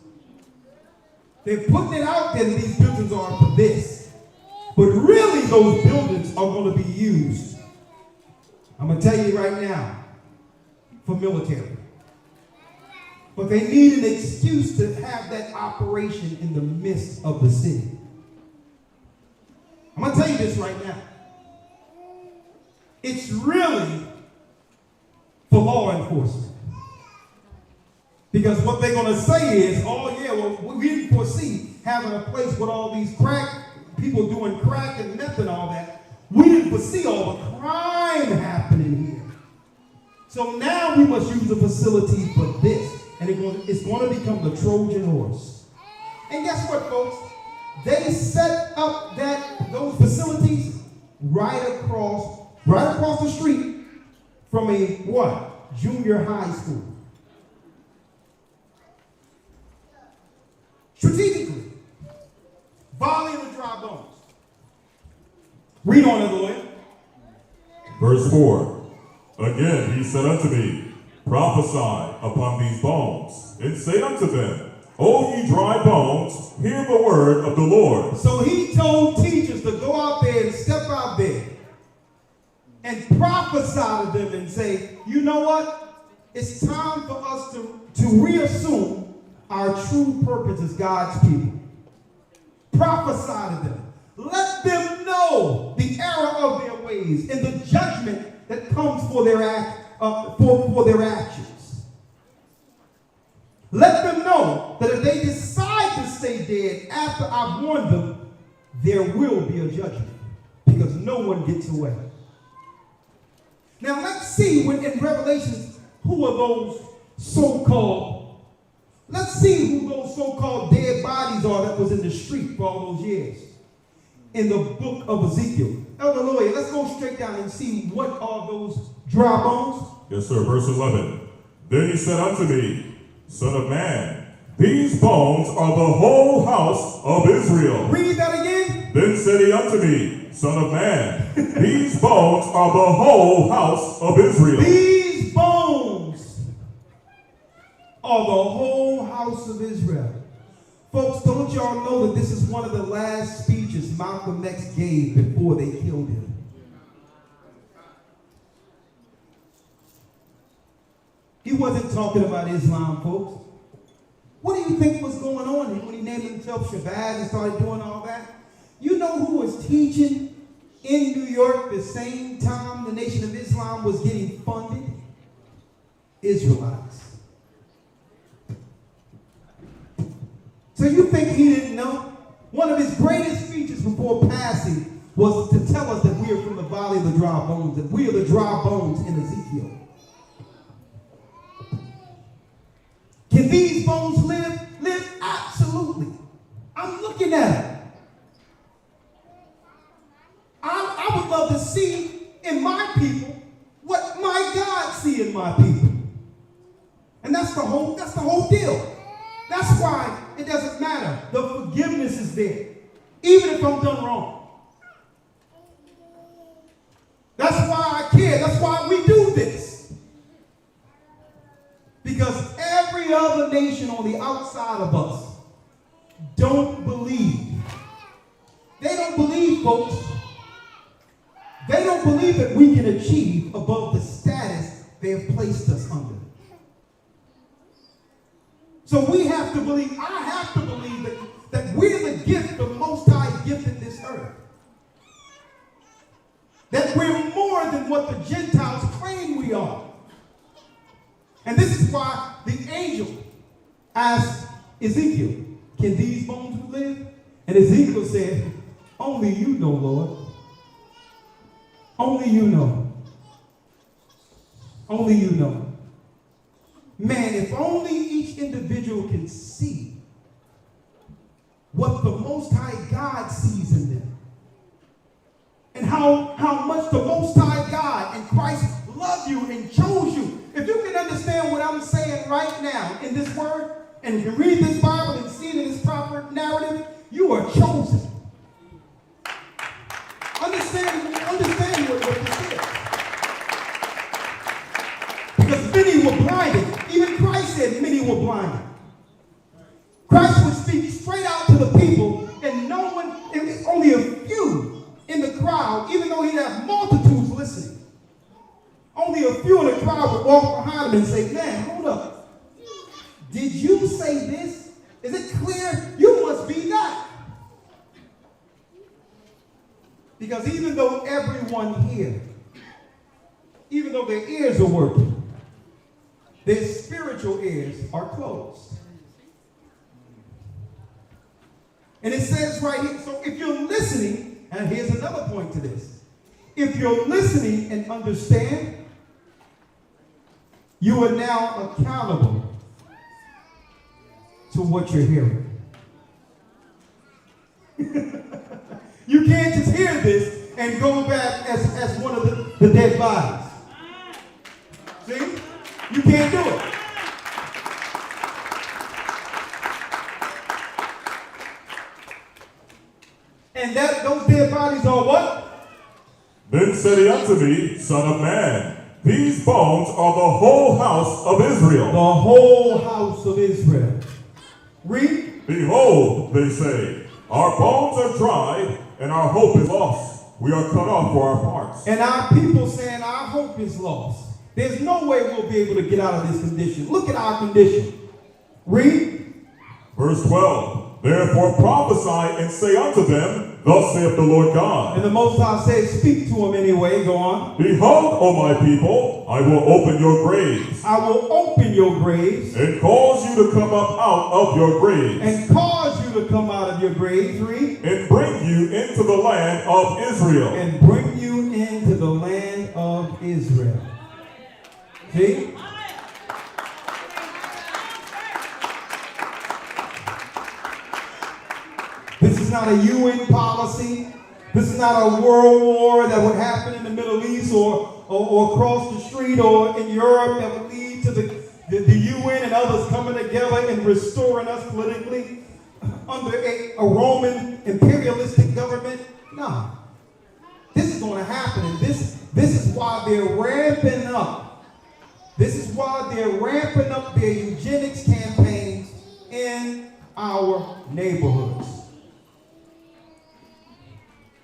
They're putting it out there that these buildings are for this. But really those buildings are going to be used, I'm going to tell you right now, for military. But they need an excuse to have that operation in the midst of the city. I'm going to tell you this right now. It's really for law enforcement. Because what they're going to say is, oh yeah, well, we didn't foresee having a place with all these people doing crack and meth and all that. We didn't foresee all the crime happening here. So now we must use a facility for this. And it's going to become the Trojan horse. And guess what, folks? They set up those facilities right across the street from a what? Junior high school. Strategically. Volley the dry bones. Read on it, lawyer. Verse 4. Again he said unto me, prophesy upon these bones, and say unto them, O ye dry bones, hear the word of the Lord. So he told teachers to go out there and step out there and prophesy to them and say, you know what? It's time for us to reassume our true purpose as God's people. Prophesy to them. Let them know the error of their ways and the judgment that comes for their actions. Let them know that if they decide to stay dead after I've warned them, there will be a judgment because no one gets away. Now let's see in Revelations who are those so-called, let's see who those so-called dead bodies are that was in the street for all those years. In the book of Ezekiel. Elder Lawyer, let's go straight down and see what are those dry bones. Yes, sir. Verse 11. Then he said unto me, Son of man, these bones are the whole house of Israel. Read that again. Then said he unto me, Son of man, these bones are the whole house of Israel. These bones are the whole house of Israel. Folks, don't y'all know that this is one of the last speeches Malcolm X gave before they killed him? He wasn't talking about Islam, folks. What do you think was going on when he named himself Shabazz and started doing all that? You know who was teaching in New York the same time the Nation of Islam was getting funded? Israelites. So you think he didn't know? One of his greatest speeches before passing was to tell us that we are from the valley of the dry bones, that we are the dry bones in Ezekiel. Can these bones live? Live? Absolutely. I'm looking at it. I would love to see in my people what my God see in my people. And that's the whole deal. That's why it doesn't matter. The forgiveness is there. Even if I'm done wrong. That's why I care. That's why we do this. Because every other nation on the outside of us don't believe. They don't believe, folks. They don't believe that we can achieve above the status they have placed us under. So we have to believe, I have to believe that we're the gift, the Most High gifted this earth. That we're more than what the Gentiles claim we are. And this is why the angel asked Ezekiel, can these bones live? And Ezekiel said, only you know, Lord. Only you know. Only you know. Man, if only each individual can see what the Most High God sees in them. And how much the Most High God and Christ love you and chose you. If you can understand what I'm saying right now in this word, and you can read this Bible and see it in its proper narrative, you are chosen. Understand what this is. Because many were blinded. Even Christ said many were blinded. Christ would speak straight out to the people, and no one, only a few in the crowd, even though he'd have multitudes listening. Only a few in the crowd would walk behind him and say, man, hold up. Did you say this? Is it clear? You must be that. Because even though everyone here, even though their ears are working, their spiritual ears are closed. And it says right here, so if you're listening, and here's another point to this. If you're listening and understand, you are now accountable to what you're hearing. You can't just hear this and go back as one of the dead bodies. See? You can't do it. And those dead bodies are what? Then said he unto me, Son of man, these bones are the whole house of Israel. The whole house of Israel. Read. Behold, they say, our bones are dried, and our hope is lost. We are cut off for our parts. And our people saying our hope is lost. There's no way we'll be able to get out of this condition. Look at our condition. Read. Verse 12. Therefore prophesy and say unto them, Thus saith the Lord God. And the Most High says, speak to them anyway. Go on. Behold, O my people, I will open your graves. I will open your graves. And cause you to come up out of your graves. And cause you to come out of your graves. Read. And bring you into the land of Israel. And bring you into the land of Israel. See? This is not a UN policy. This is not a world war that would happen in the Middle East or across the street or in Europe that would lead to the UN and others coming together and restoring us politically under a Roman imperialistic government. No. This is going to happen, and this is why they're ramping up. This is why they're ramping up their eugenics campaigns in our neighborhoods.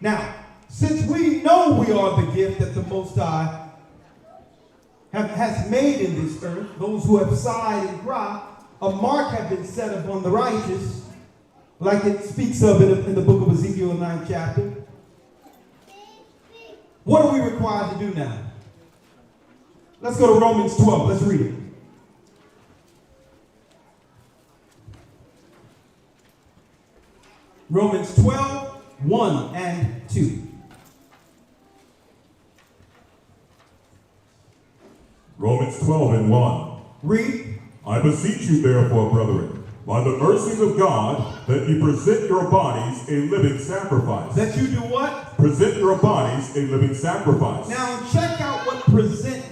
Now, since we know we are the gift that the Most High has made in this earth, those who have sighed and cried, a mark have been set upon the righteous, like it speaks of in the book of Ezekiel, 9th chapter. What are we required to do now? Let's go to Romans 12. Let's read it. Romans 12. 1 and 2. Romans 12 and 1. Read. I beseech you therefore, brethren, by the mercies of God, that you present your bodies a living sacrifice. That you do what? Present your bodies a living sacrifice. Now check out what present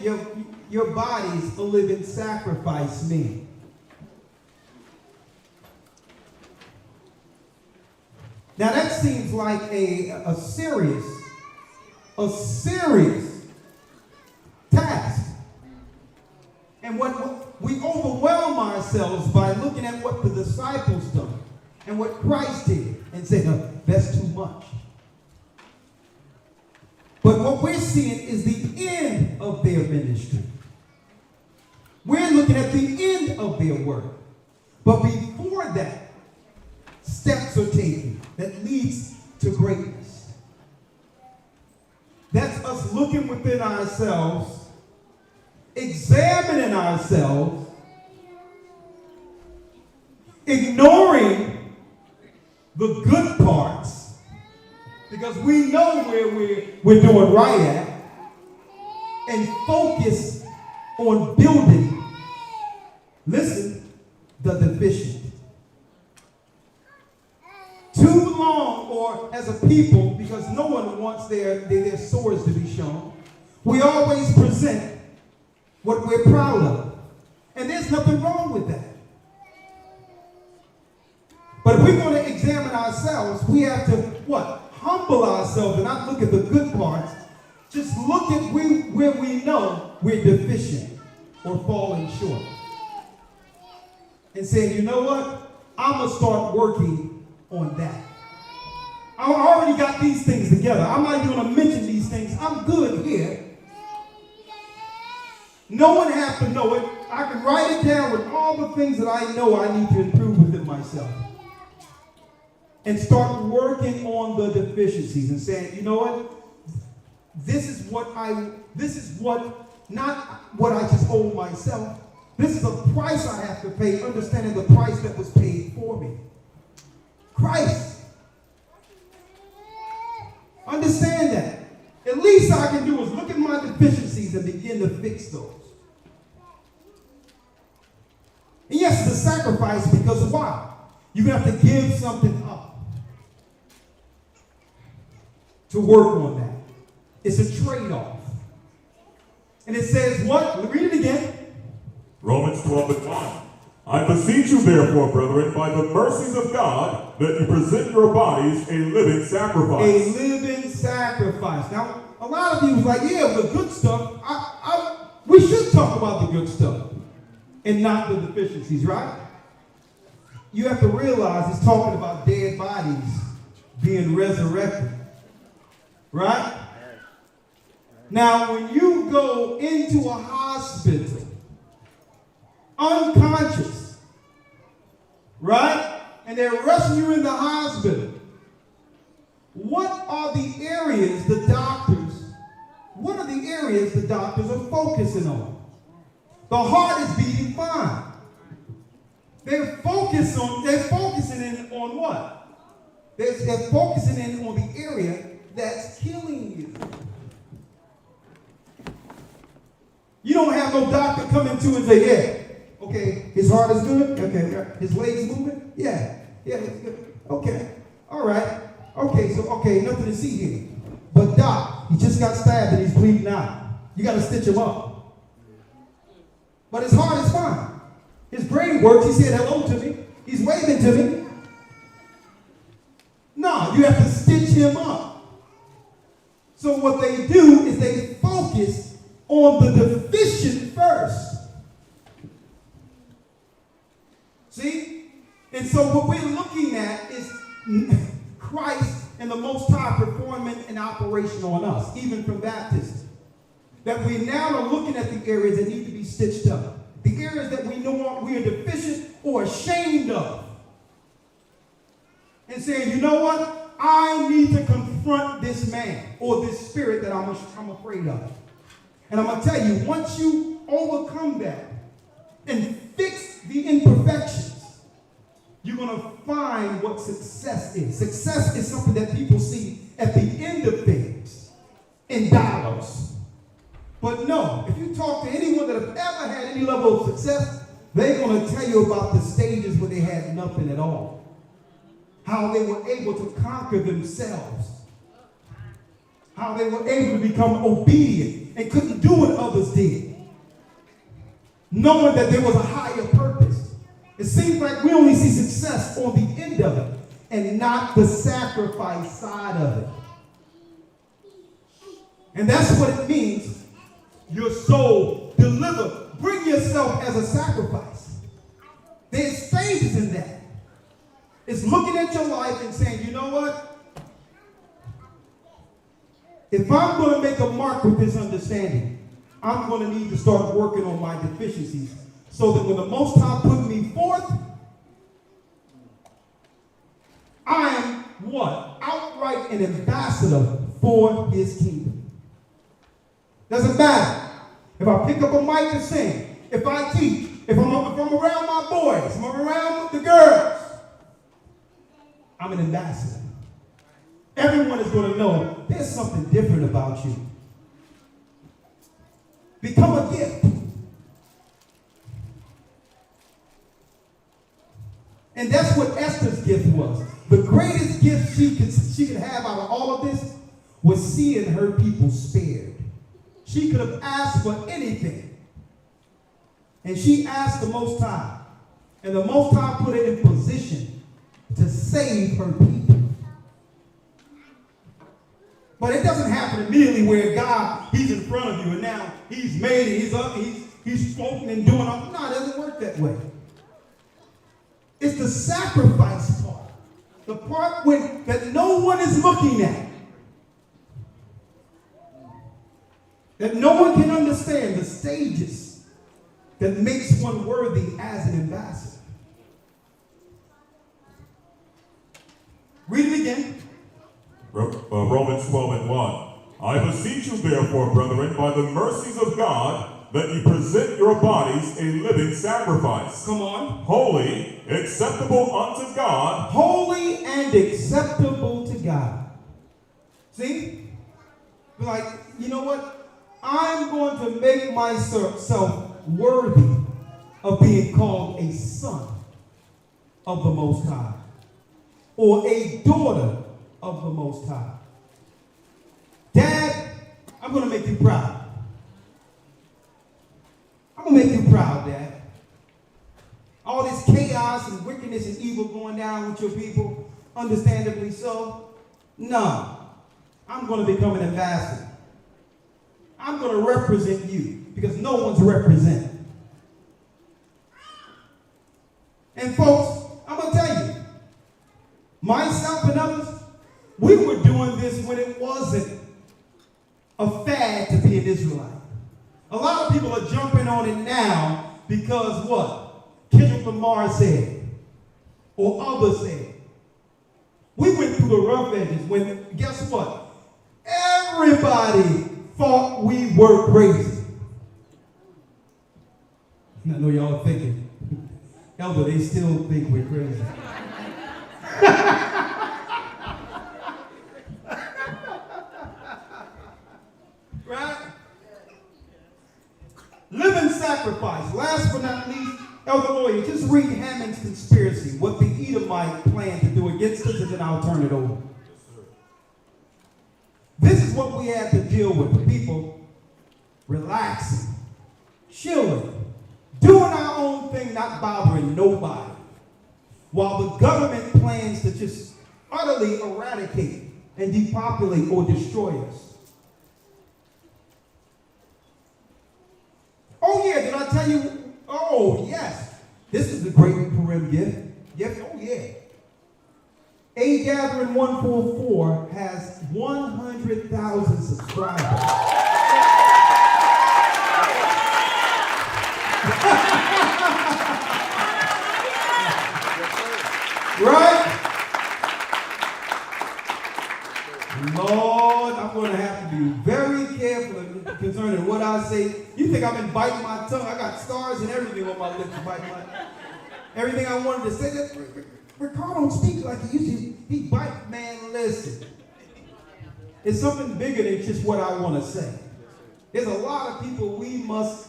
your bodies a living sacrifice means. Now that seems like a serious task. And what we overwhelm ourselves by looking at what the disciples done and what Christ did and say, no, that's too much. But what we're seeing is the end of their ministry. We're looking at the end of their work. But before that, steps are taken that leads to greatness. That's us looking within ourselves, examining ourselves, ignoring the good parts, because we know where we're doing right at, and focus on building, listen, the deficient. Too long, or as a people, because no one wants their swords to be shown, we always present what we're proud of. And there's nothing wrong with that. But if we're going to examine ourselves, we have to, what? Humble ourselves and not look at the good parts. Just look at where we know we're deficient or falling short. And say, you know what? I'm going to start working on that. I already got these things together. I'm not even going to mention these things. I'm good here. No one has to know it. I can write it down with all the things that I know I need to improve within myself. and start working on the deficiencies and saying, you know what? This is not what I just owe myself. This is a price I have to pay, understanding the price that was paid for me. Christ. Understand that. At least I can do is look at my deficiencies and begin to fix those. And yes, it's a sacrifice because why? You have to give something up to work on that. It's a trade-off. And it says what? Read it again. Romans 12:1. I beseech you therefore, brethren, by the mercies of God, that you present your bodies a living sacrifice. A living sacrifice. Now, a lot of you was like, yeah, the good stuff. We should talk about the good stuff and not the deficiencies, right? You have to realize it's talking about dead bodies being resurrected. Right? Now, when you go into a hospital, unconscious, right? And they're rushing you in the hospital. What are the areas the doctors are focusing on? The heart is beating fine. They're focusing in on what? They're focusing in on the area that's killing you. You don't have no doctor come into and say, yeah, okay, his heart is good. Okay, his legs moving. Yeah, it's good. Okay, all right. Okay, nothing to see here. But doc, he just got stabbed and he's bleeding out. You got to stitch him up. But his heart is fine. His brain works. He said hello to me. He's waving to me. No, you have to stitch him up. So what they do is they focus on the deficient first. See? And so what we're looking at is Christ and the Most High performing an operation on us, even from baptism. That we now are looking at the areas that need to be stitched up. The areas that we know we are deficient or ashamed of. And saying, you know what? I need to confront this man or this spirit that I'm afraid of. And I'm going to tell you, once you overcome that and fix the imperfections, you're going to find what success is. Success is something that people see at the end of things in dollars. But no, if you talk to anyone that have ever had any level of success, they're going to tell you about the stages where they had nothing at all. How they were able to conquer themselves. How they were able to become obedient and couldn't do what others did. Knowing that there was a higher purpose. It seems like we only see success on the end of it and not the sacrifice side of it. And that's what it means. Your soul delivered. Bring yourself as a sacrifice. There's stages in that. It's looking at your life and saying, you know what? If I'm going to make a mark with this understanding, I'm going to need to start working on my deficiencies so that when the Most High put me forth, I am what? Outright an ambassador for his kingdom. Doesn't matter. If I pick up a mic and sing, if I teach, if I'm around my boys, if I'm around the girls, I'm an ambassador. Everyone is going to know there's something different about you. Become a gift. And that's what Esther's gift was. The greatest gift she could have out of all of this was seeing her people spared. She could have asked for anything. And she asked the Most High. And the Most High put her in position to save her people. But it doesn't happen immediately where God, he's in front of you and now he's made it, he's up, he's spoken and doing all. No, it doesn't work that way. It's the sacrifice part. The part that no one is looking at. That no one can understand the stages that makes one worthy as an ambassador. Romans 12:1. I beseech you therefore, brethren, by the mercies of God, that ye present your bodies a living sacrifice. Come on. Holy, acceptable unto God. Holy and acceptable to God. See? Like, you know what? I'm going to make myself worthy of being called a son of the Most High, or a daughter of the Most High. Dad, I'm going to make you proud. I'm going to make you proud, Dad. All this chaos and wickedness and evil going down with your people, understandably so. No, I'm going to become an ambassador. I'm going to represent you because no one's represented. And folks, I'm going to tell you, myself and others, we were doing this when it wasn't a fad to be an Israelite. A lot of people are jumping on it now because what? Kendrick Lamar said, or others said. We went through the rough edges when, guess what? Everybody thought we were crazy. I know y'all are thinking, Elder, they still think we're crazy. Right? Living sacrifice. Last but not least, Elder Lawyer, just read Hammond's conspiracy, what the Edomite planned to do against us, and then I'll turn it over. This is what we had to deal with. The people relaxing, chilling, doing our own thing, not bothering nobody, while the government plans to just utterly eradicate and depopulate or destroy us. Oh yeah, did I tell you? Oh yes, this is the great PURIM gift. Yes, oh yeah. A Gathering 144 has 100,000 subscribers. Right? Lord, I'm going to have to be very careful concerning what I say. You think I've been biting my tongue? I got stars and everything on my lips. Everything I wanted to say. Ricardo don't speak like he used to. He bite, man, listen. It's something bigger than just what I want to say. There's a lot of people we must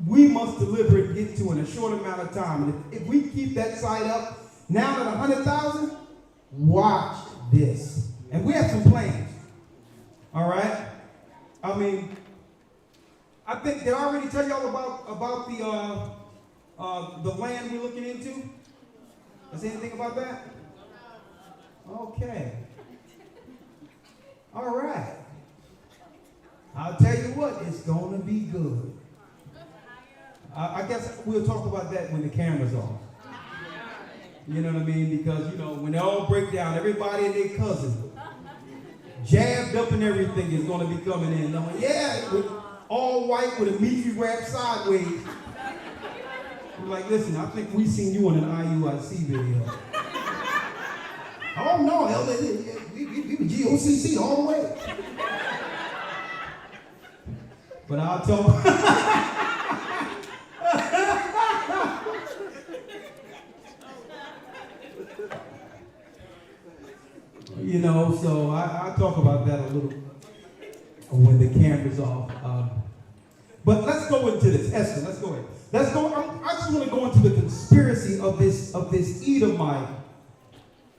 deliver and get to in a short amount of time. And if we keep that side up, now at 100,000, watch this. And we have some plans. All right? I mean, I think, did I already tell y'all about the land we're looking into? Is there anything about that? Okay. All right. I'll tell you what, it's going to be good. I guess we'll talk about that when the camera's off. You know what I mean? Because, you know, when they all break down, everybody and their cousin, jabbed up and everything is going to be coming in. I'm like, yeah, with all white with a meaty wrap sideways. I'm like, listen, I think we seen you on an IUIC video. Oh, no, Elder, we were GOCC all the way. But I'll tell you know, so I talk about that a little when the camera's off. But let's go into this. Esther, let's go in. Let's go. I just want to go into the conspiracy of this Edomite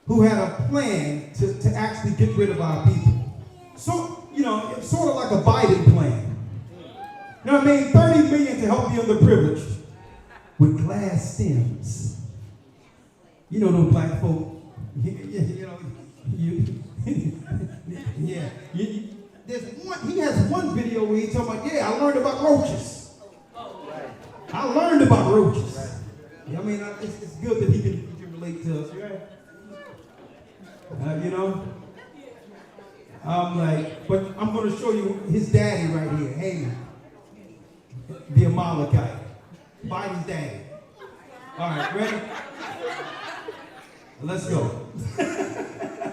who had a plan to actually get rid of our people. So, you know, it's sort of like a Biden plan. You know what I mean? 30 million to help the underprivileged with glass stems. You know those black folk. You know, yeah. There's one. He has one video where he's talking about, yeah, I learned about roaches. I learned about roaches. I mean, it's good that he can relate to us, right? You know? I'm like, but I'm going to show you his daddy right here, Haman, the Amalekite. Biden's daddy. All right, ready? Let's go.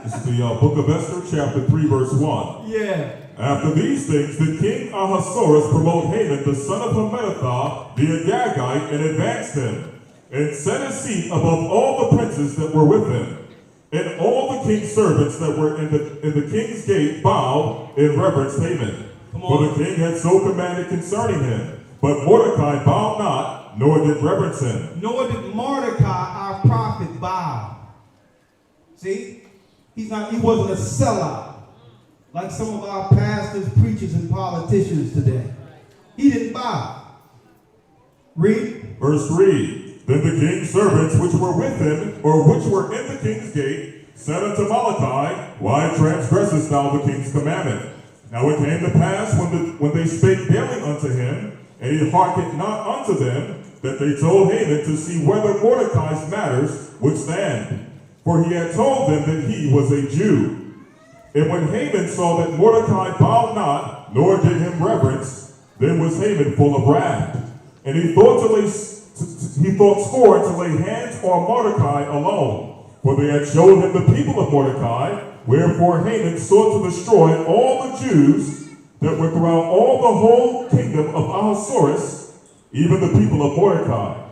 This is the book of Esther, chapter 3, verse 1. Yeah. After these things, the king Ahasuerus promoted Haman, the son of Hammedatha, the Agagite, and advanced him, and set his seat above all the princes that were with him. And all the king's servants that were in the king's gate bowed and reverenced Haman. For the king had so commanded concerning him. But Mordecai bowed not, nor did reverence him. Nor did Mordecai, our prophet, bow. See? He wasn't a sellout like some of our pastors, preachers, and politicians today. He didn't bow. Read. Verse 3. Then the king's servants which were with him, or which were in the king's gate, said unto Malachi, Why transgressest thou the king's commandment? Now it came to pass when they spake daily unto him, and he hearkened not unto them, that they told Haman to see whether Mordecai's matters would stand. For he had told them that he was a Jew. And when Haman saw that Mordecai bowed not, nor did him reverence, then was Haman full of wrath. And he thought scorn to lay hands on Mordecai alone. For they had showed him the people of Mordecai, wherefore Haman sought to destroy all the Jews that were throughout all the whole kingdom of Ahasuerus, even the people of Mordecai.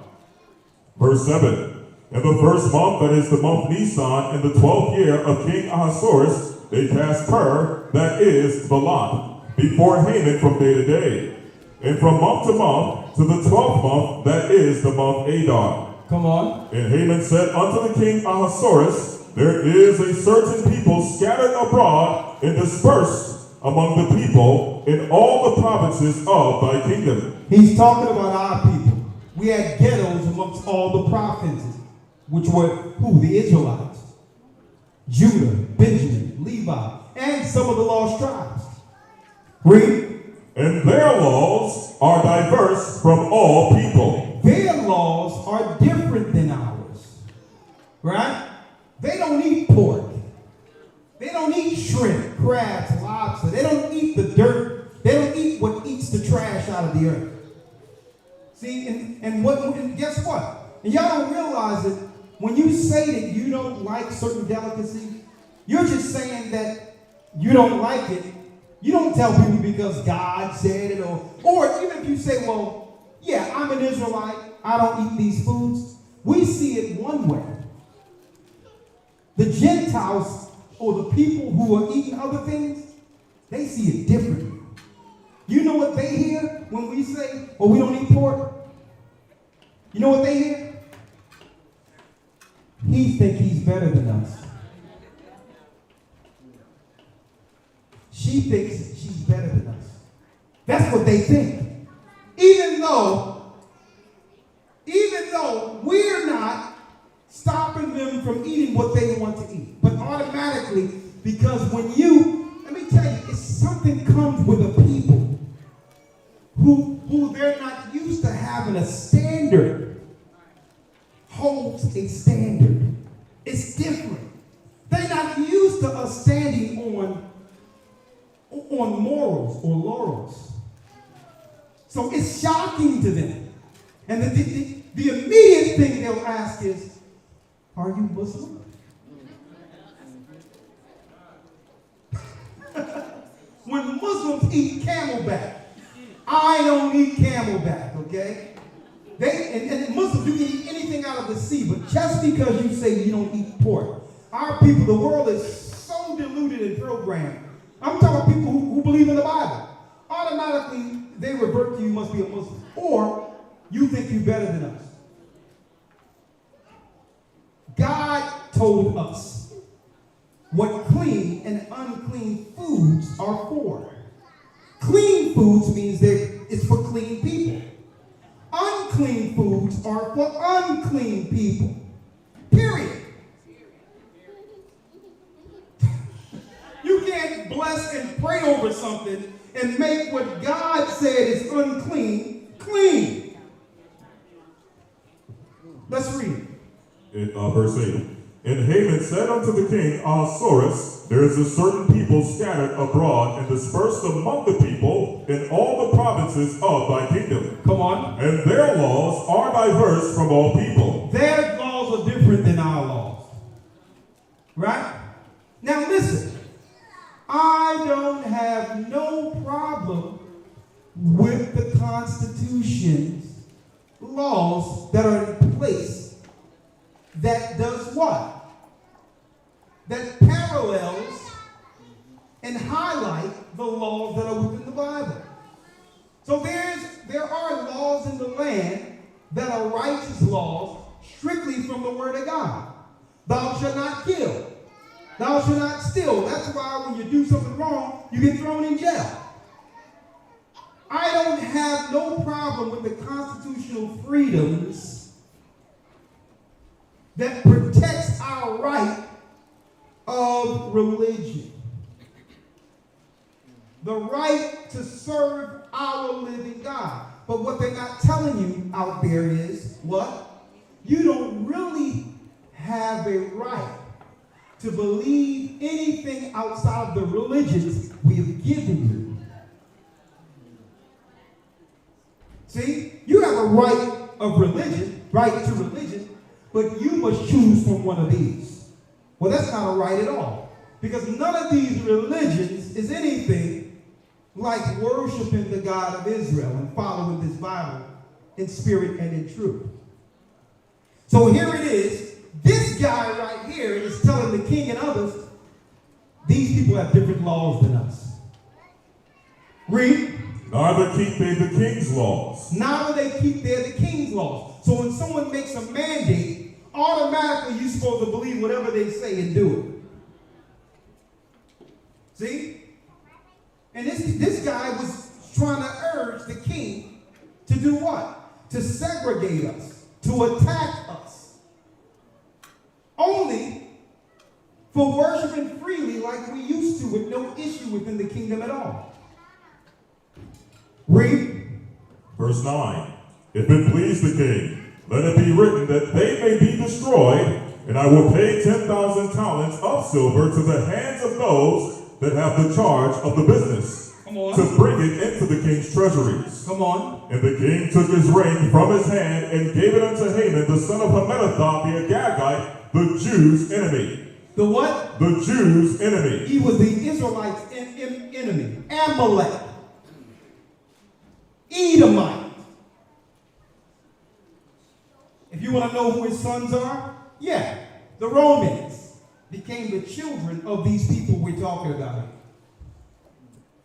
Verse 7. In the first month, that is the month Nisan, in the 12th year of King Ahasuerus, they cast Pur, that is the lot, before Haman from day to day. And from month to month, to the 12th month, that is the month Adar. Come on. And Haman said unto the king Ahasuerus, There is a certain people scattered abroad and dispersed among the people in all the provinces of thy kingdom. He's talking about our people. We had ghettos amongst all the provinces, which were who? The Israelites. Judah, Benjamin, Levi, and some of the lost tribes. Read. And their laws are diverse from all people. Their laws are different than ours. Right? They don't eat pork. They don't eat shrimp, crabs, lobster. They don't eat the dirt. They don't eat what eats the trash out of the earth. See, and guess what? And y'all don't realize it. When you say that you don't like certain delicacy, you're just saying that you don't like it. You don't tell people because God said it, or even if you say, well, yeah, I'm an Israelite, I don't eat these foods. We see it one way. The Gentiles, or the people who are eating other things, they see it differently. You know what they hear when we say, well, we don't eat pork? You know what they hear? He thinks he's better than us. She thinks she's better than us. That's what they think. Even though we're not stopping them from eating what they want to eat. But automatically, because let me tell you, it's something comes with the people who they're not used to having a standard. Holds a standard. It's different. They're not used to us standing on morals or laurels. So it's shocking to them. And the immediate thing they'll ask is, are you Muslim? When Muslims eat camelback, I don't eat camelback, okay? And Muslims, you can eat anything out of the sea, but just because you say you don't eat pork, our people, the world is so deluded and programmed. I'm talking about people who believe in the Bible. Automatically, they revert to you must be a Muslim. Or you think you're better than us. God told us what clean and unclean foods are for. Clean foods means that it's for clean people. Unclean foods are for unclean people. Period. You can't bless and pray over something and make what God said is unclean, clean. Let's read. Verse 8. And Haman said unto the king Ahasuerus, There is a certain people scattered abroad and dispersed among the people in all the provinces of thy kingdom. Come on. And their laws are diverse from all people. Their laws are different than our laws. Right? Now listen, I don't have no problem with the Constitution's laws that are in place that does what? That parallels and highlight the laws that are within the Bible. So there are laws in the land that are righteous laws strictly from the Word of God. Thou shalt not kill. Thou shalt not steal. That's why when you do something wrong, you get thrown in jail. I don't have no problem with the constitutional freedoms that protects our right of religion. The right to serve our living God. But what they're not telling you out there is, what? You don't really have a right to believe anything outside of the religions we have given you. See? You have a right of religion, right to religion, but you must choose from one of these. Well, that's not a right at all. Because none of these religions is anything like worshiping the God of Israel and following this Bible in spirit and in truth. So here it is. This guy right here is telling the king and others, these people have different laws than us. Read. Neither keep they the king's laws. Neither they keep the king's laws. So when someone makes a mandate, automatically you're supposed to believe whatever they say and do it. See? And this guy was trying to urge the king to do what? To segregate us, to attack us. Only for worshiping freely like we used to with no issue within the kingdom at all. Read. Verse 9. If it please the king, let it be written that they may be destroyed, and I will pay 10,000 talents of silver to the hands of those that have the charge of the business, to bring it into the king's treasuries. Come on. And the king took his ring from his hand and gave it unto Haman, the son of Hammedatha, the Agagite, the Jews' enemy. The what? The Jews' enemy. He was the Israelites' enemy. Amalek. Edomite. If you want to know who his sons are, yeah, the Romans became the children of these people we're talking about.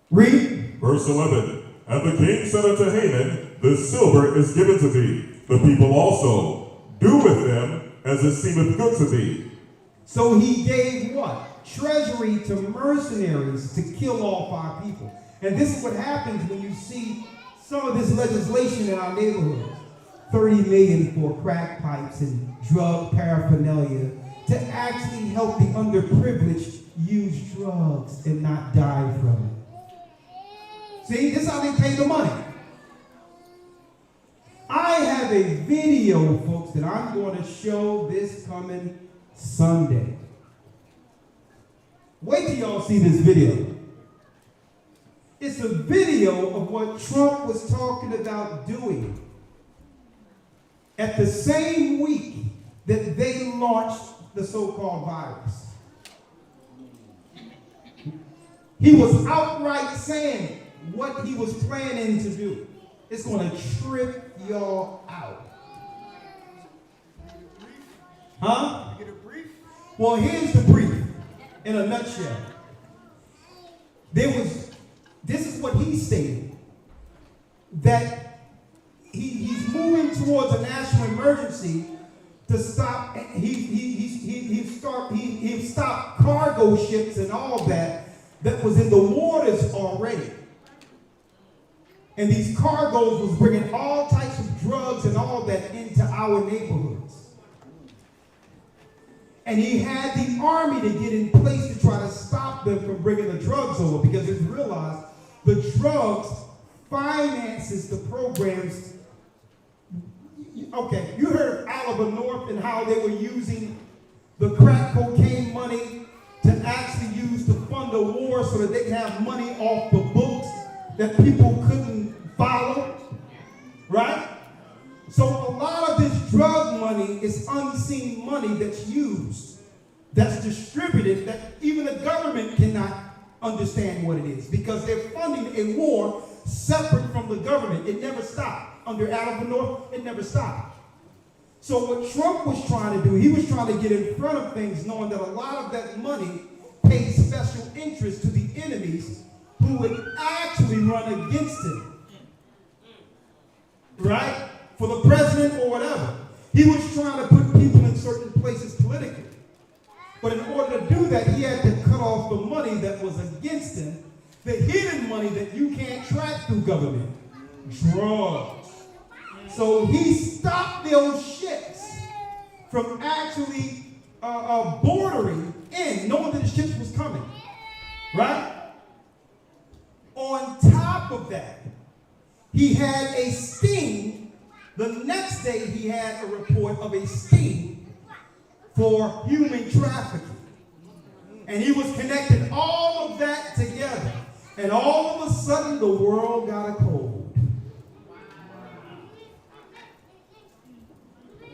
Read. Verse 11. And the king said unto Haman, the silver is given to thee, the people also. Do with them as it seemeth good to thee. So he gave what? Treasury to mercenaries to kill off our people. And this is what happens when you see some of this legislation in our neighborhoods. 30 million for crack pipes and drug paraphernalia to actually help the underprivileged use drugs and not die from it. See, this is how they pay the money. I have a video, folks, that I'm going to show this coming Sunday. Wait till y'all see this video. It's a video of what Trump was talking about doing at the same week that they launched the so-called virus. He was outright saying what he was planning to do. It's going to trip y'all out. Huh? You get a brief? Well, here's the brief in a nutshell. This is what he stated, that he's moving towards a national emergency to stop. He stopped cargo ships and all that was in the waters already. And these cargoes was bringing all types of drugs and all that into our neighborhoods. And he had the army to get in place to try to stop them from bringing the drugs over, because it's realized the drugs finances the programs. Okay, you heard of Alabama North and how they were using the crack cocaine money to actually use to fund a war so that they could have money off the books that people couldn't follow, right? So a lot of this drug money is unseen money that's used that's distributed that even the government cannot understand what it is, because they're funding a war separate from the government. It never stopped. Under Adam North, it never stopped. So what Trump was trying to do, he was trying to get in front of things, knowing that a lot of that money pays special interest to the enemies who would actually run against him. Right? For the president or whatever. He was trying to put people in certain places politically. But in order to do that, he had to cut off the money that was against him, the hidden money that you can't track through government. Drugs. So he stopped those ships from actually bordering in, knowing that the ships was coming. Right? On top of that, he had a sting. The next day, he had a report of a sting for human trafficking. And he was connecting all of that together. And all of a sudden, the world got a cold.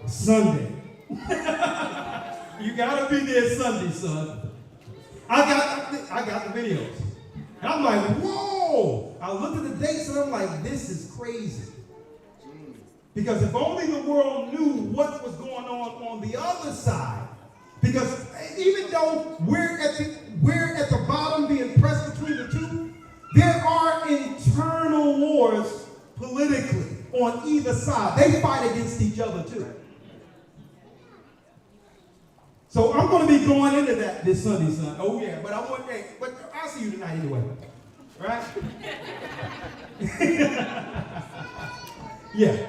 Sunday. You gotta be there Sunday, son. I got the videos. And I'm like, whoa! I looked at the dates and I'm like, this is crazy. Because if only the world knew what was going on the other side. Because even though we're at the bottom being pressed between the two, there are internal wars politically on either side. They fight against each other too. So I'm going to be going into that this Sunday, son. Oh yeah, but I'll see you tonight anyway. Right? Yeah.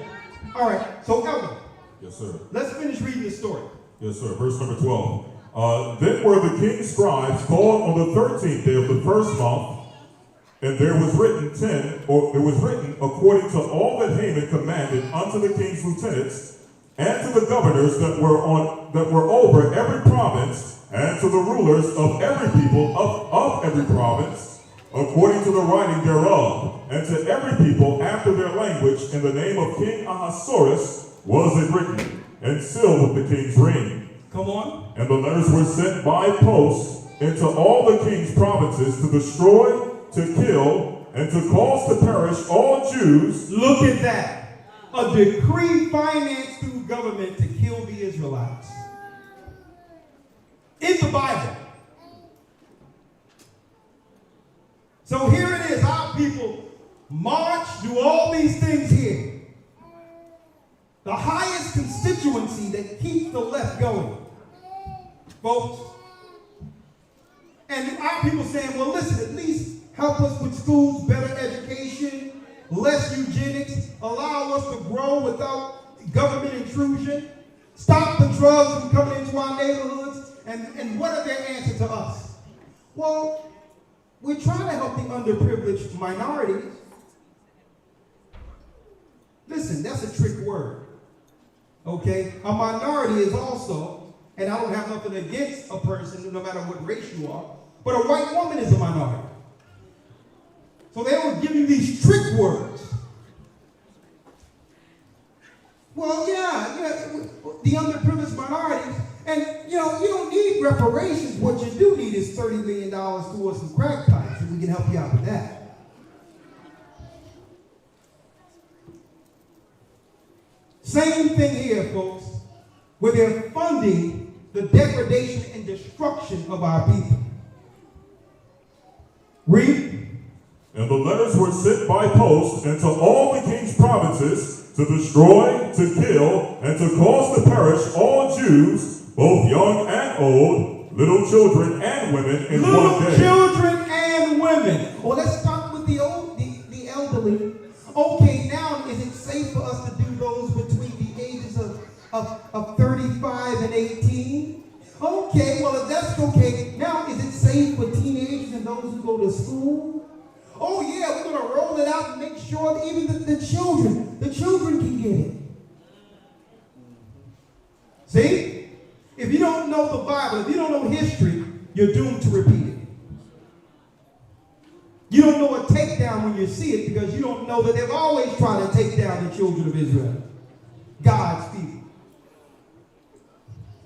All right. So Elder. Yes, sir. Let's finish reading the story. Yes, sir. Verse number 12. Then were the king's scribes called on the 13th day of the first month, and there was written according to all that Haman commanded unto the king's lieutenants and to the governors that were over every province, and to the rulers of every people of every province, according to the writing thereof, and to every people after their language, in the name of King Ahasuerus was it written, and sealed with the king's ring. Come on. And the letters were sent by post into all the king's provinces to destroy, to kill, and to cause to perish all Jews. Look at that. A decree financed through government to kill the Israelites. In the Bible. So here it is. Our people march, do all these things here. The highest constituency that keeps the left going. Folks. And our people saying, well, listen, at least help us with schools, better education, less eugenics, allow us to grow without government intrusion, stop the drugs from coming into our neighborhoods, and what are their answer to us? Well, we're trying to help the underprivileged minorities. Listen, that's a trick word. Okay? A minority is also, and I don't have nothing against a person, no matter what race you are, but a white woman is a minority. So they will give you these trick words. Well, yeah, the underprivileged minorities, and you don't need reparations. What you do need is $30 million towards some crack pipes, and we can help you out with that. Same thing here, folks, where they're funding the degradation and destruction of our people. Read. And the letters were sent by post into all the king's provinces to destroy, to kill, and to cause to perish all Jews, both young and old, little children and women in one day. Little children and women. Well, let's start with the elderly. Okay, now is it safe for us to do those between the ages of 35 and 18? Okay, well, if that's okay, now is it safe for teenagers and those who go to school? Oh yeah, we're going to roll it out and make sure that even the children can get it. See? If you don't know the Bible, if you don't know history, you're doomed to repeat it. You don't know a takedown when you see it because you don't know that they've always tried to take down the children of Israel. God's people.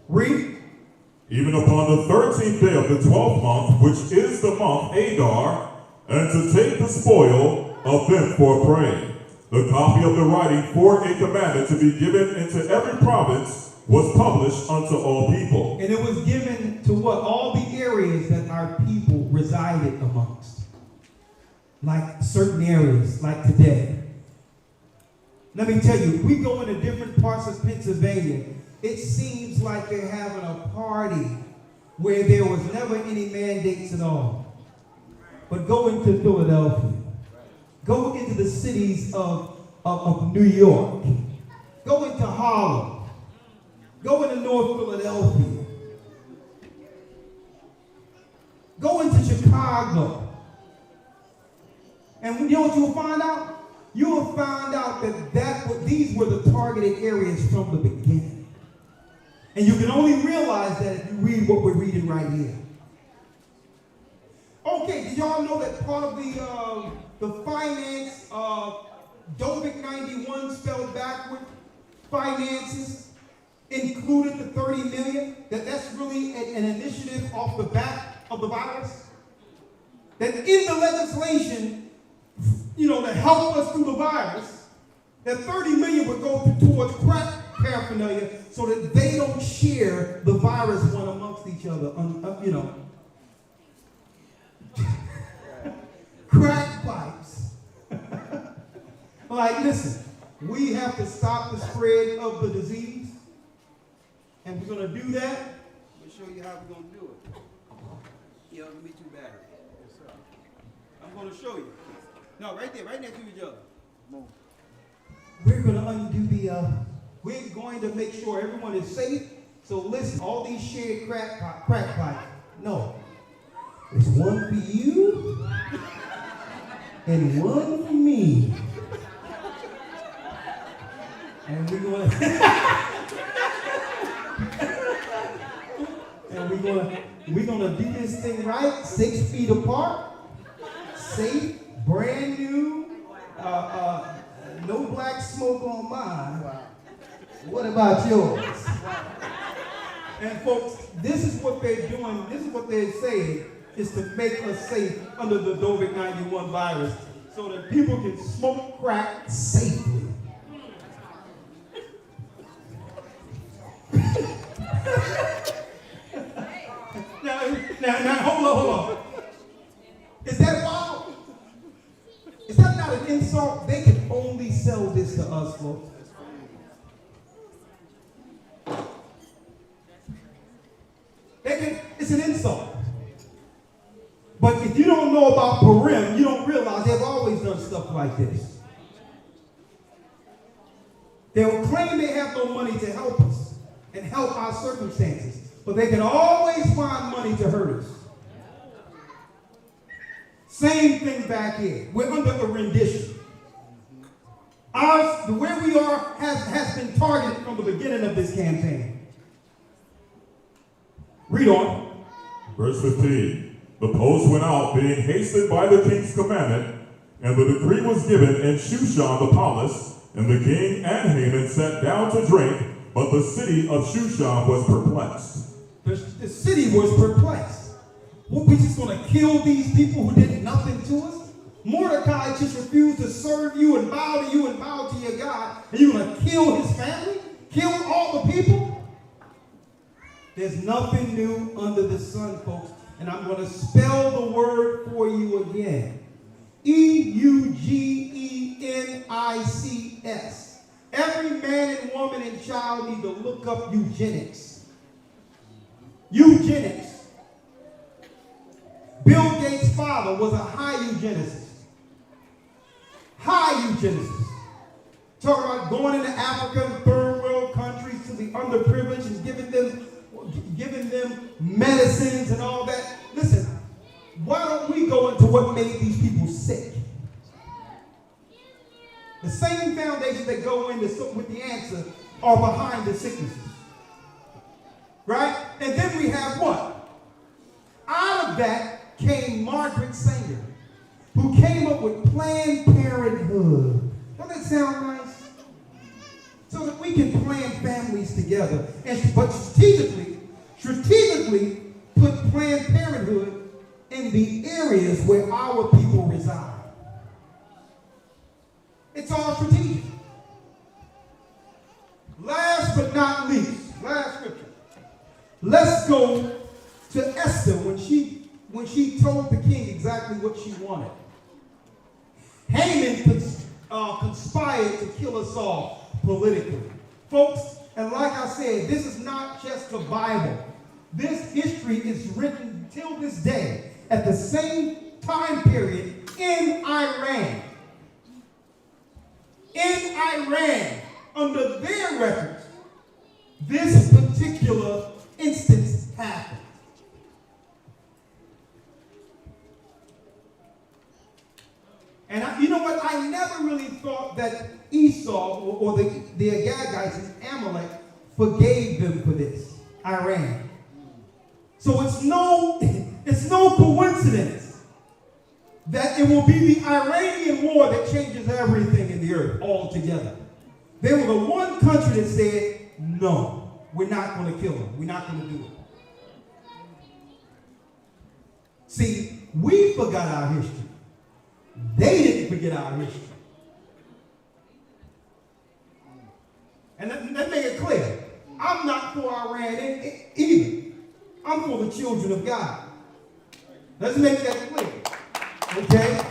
Read. even upon the 13th day of the 12th month, which is the month Adar, and to take the spoil of them for prey. The copy of the writing for a commandment to be given into every province was published unto all people. And it was given to what? All the areas that our people resided amongst. Like certain areas, like today. Let me tell you, we go into different parts of Pennsylvania, it seems like they're having a party where there was never any mandates at all. But go into Philadelphia. Go into the cities of New York. Go into Harlem. Go into North Philadelphia. Go into Chicago. And you know what you'll find out? You will find out that these were the targeted areas from the beginning. And you can only realize that if you read what we're reading right here. Okay, did y'all know that part of the finance of GOCC 91 spelled backward finances included the 30 million? That's really an initiative off the back of the virus? That in the legislation, to help us through the virus, that 30 million would go towards crack paraphernalia so that they don't share the virus one amongst each other, crack pipes. Like, listen, we have to stop the spread of the disease, and we're going to do that. We'll show you how we're going to do it. Yo, let me too bad. Yes, sir. I'm going to show you. No, right there, right next to each other. Move. We're going to undo we're going to make sure everyone is safe. So listen, all these shared crack pipes, no. There's one for you and one for me. And we're going to we're going to do this thing right, 6 feet apart, safe, brand new, no black smoke on mine. What about yours? And folks, this is what they're doing, this is what they're saying, is to make us safe under the GOCC 91 virus so that people can smoke crack safely. Now, hold on. Is that wild? Is that not an insult? They can only sell this to us, folks. It's an insult. But if you don't know about PURIM, you don't realize they've always done stuff like this. They will claim they have no money to help us and help our circumstances, but they can always find money to hurt us. Same thing back here. We're under a rendition. Where we are has been targeted from the beginning of this campaign. Read on. Verse 15. The post went out, being hasted by the king's commandment, and the decree was given in Shushan the palace, and the king and Haman sat down to drink, but the city of Shushan was perplexed. The city was perplexed. What, we just going to kill these people who did nothing to us? Mordecai just refused to serve you and bow to you and bow to your God, and you're going to kill his family? Kill all the people? There's nothing new under the sun, folks. And I'm going to spell the word for you again. EUGENICS. Every man and woman and child need to look up eugenics. Eugenics. Bill Gates' father was a high eugenicist. High eugenicist. Talking about going into Africa and third world countries to the underprivileged and giving them medicines and all that. Listen, why don't we go into what made these people sick? The same foundations that go into with the answer are behind the sicknesses. Right? And then we have what? Out of that came Margaret Sanger, who came up with Planned Parenthood. Doesn't that sound nice? So that we can plan families together. But strategically, It's all strategic. Last but not least, last scripture. Let's go to Esther when she told the king exactly what she wanted. Haman conspired to kill us all politically. Folks, and like I said, this is not just the Bible. This history is written till this day at the same time period in Iran. In Iran, under their records, this particular instance happened. And you know what? I never really thought that Esau or the Agagites and Amalek forgave them for this, Iran. So it's no coincidence that it will be the Iranian war that changes everything in the earth altogether. They were the one country that said, no, we're not going to kill them. We're not going to do it. See, we forgot our history. They didn't forget our history. And let's make it clear. I'm not for Iran either. I'm for the children of God. Let's make that clear. Okay?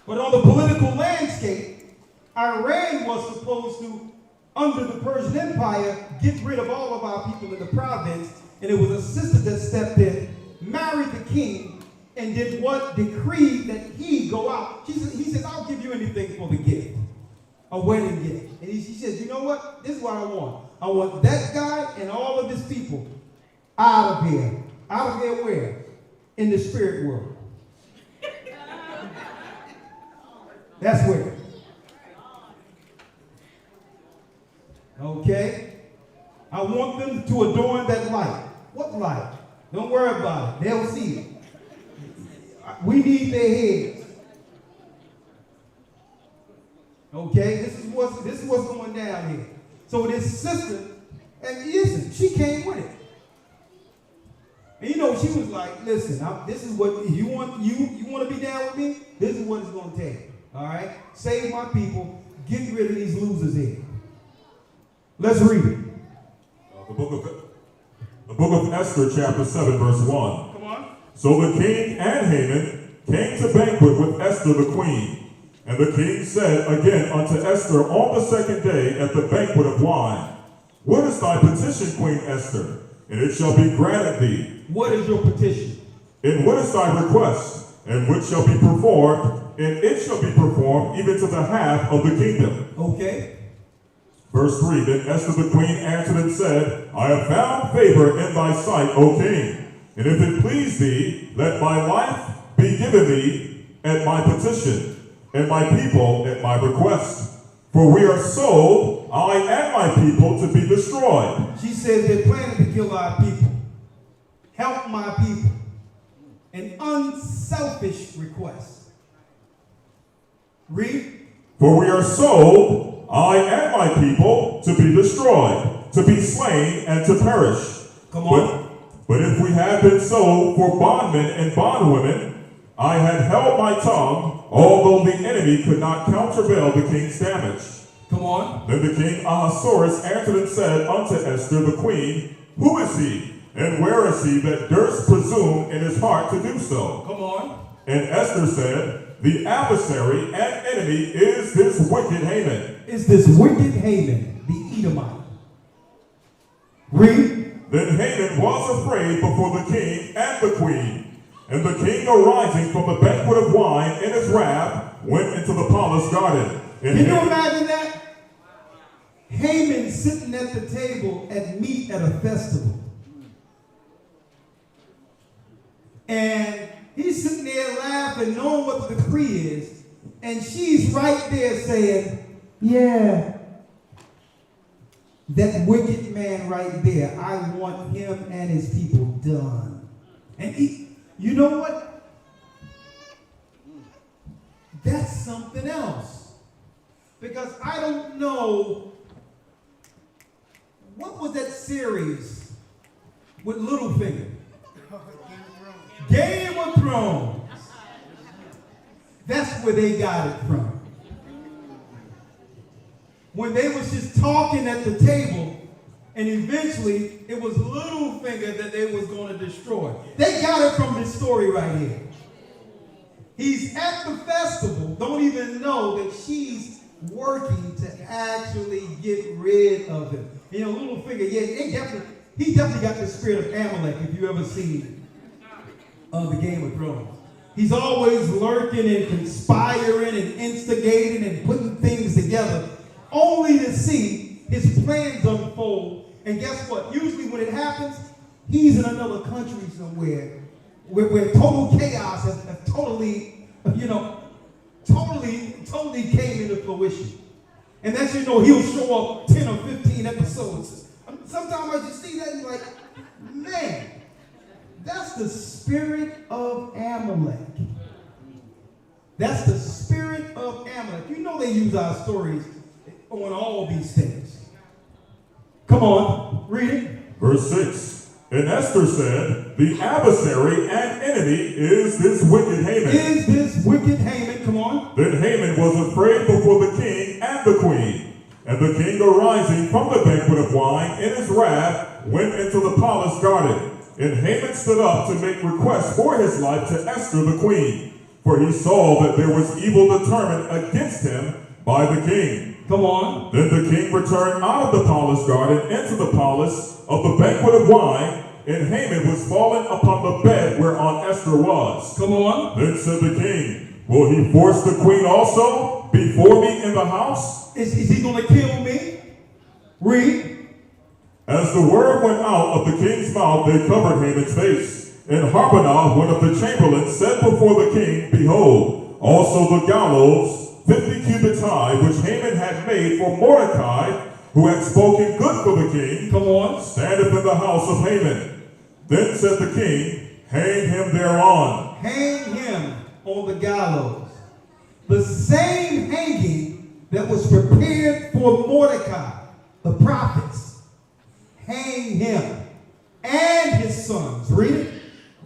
But on the political landscape, Iran was supposed to, under the Persian Empire, get rid of all of our people in the province. And it was a sister that stepped in, married the king, and did what? Decreed that he go out. He says, I'll give you anything for the gift, a wedding gift. And she says, you know what? This is what I want. I want that guy and all of his people out of here. Out of here where? In the spirit world. That's where. Okay? I want them to adorn that light. What light? Don't worry about it. They'll see it. We need their heads. Okay? This is what's going down here. So this sister, and listen, she came with it. And you know, she was like, listen, this is what you want to be down with me? This is what it's going to take. All right? Save my people. Get rid of these losers here. Let's read it. The book of Esther, chapter 7, verse 1. Come on. So the king and Haman came to banquet with Esther the queen. And the king said again unto Esther on the second day at the banquet of wine, what is thy petition, Queen Esther? And it shall be granted thee. What is your petition? And what is thy request? And which shall be performed? And it shall be performed even to the half of the kingdom. Okay. Verse 3, then Esther the queen answered and said, I have found favor in thy sight, O king. And if it please thee, let my life be given thee at my petition, and my people at my request. For we are sold, I and my people, to be destroyed. She says they're planning to kill our people. Help my people. An unselfish request. Read. For we are sold, I and my people, to be destroyed, to be slain, and to perish. Come on. But if we had been sold for bondmen and bondwomen, I had held my tongue, although the enemy could not countervail the king's damage. Come on. Then the king Ahasuerus answered and said unto Esther the queen, who is he, and where is he that durst presume in his heart to do so? Come on. And Esther said, the adversary and enemy is this wicked Haman. Is this wicked Haman, the Edomite. Read. Then Haman was afraid before the king and the queen. And the king, arising from the banquet of wine in his wrath, went into the palace garden. Can you imagine that? Haman sitting at the table at meat at a festival. And he's sitting there laughing, knowing what the decree is. And she's right there saying, yeah, that wicked man right there, I want him and his people done. And you know what? That's something else. Because I don't know, what was that series with Littlefinger? Game of Thrones. That's where they got it from. When they was just talking at the table, and eventually it was Littlefinger that they was going to destroy. They got it from this story right here. He's at the festival, don't even know that she's working to actually get rid of him. You know, Littlefinger, yeah, he definitely got the spirit of Amalek, if you ever seen the Game of Thrones. He's always lurking and conspiring and instigating and putting things together, only to see his plans unfold. And guess what? Usually when it happens, he's in another country somewhere where total chaos has totally came into fruition. And that's, he'll show up 10 or 15 episodes. Sometimes I just see that and like, man, that's the spirit of Amalek. That's the spirit of Amalek. They use our stories on all these things. Come on, read it. Verse 6. And Esther said, the adversary and enemy is this wicked Haman. Is this wicked Haman? Come on. Then Haman was afraid before the king and the queen. And the king, arising from the banquet of wine in his wrath, went into the palace garden. And Haman stood up to make request for his life to Esther the queen. For he saw that there was evil determined against him by the king. Come on. Then the king returned out of the palace garden into the palace of the banquet of wine, and Haman was fallen upon the bed whereon Esther was. Come on. Then said the king, will he force the queen also before me in the house? Is he going to kill me? Read. As the word went out of the king's mouth, they covered Haman's face. And Harbonah, one of the chamberlains, said before the king, behold, also the gallows 50 cubits high, which Haman had made for Mordecai, who had spoken good for the king, come on, standeth in the house of Haman. Then said the king, hang him thereon. Hang him on the gallows. The same hanging that was prepared for Mordecai, the prophets. Hang him and his sons. Read it.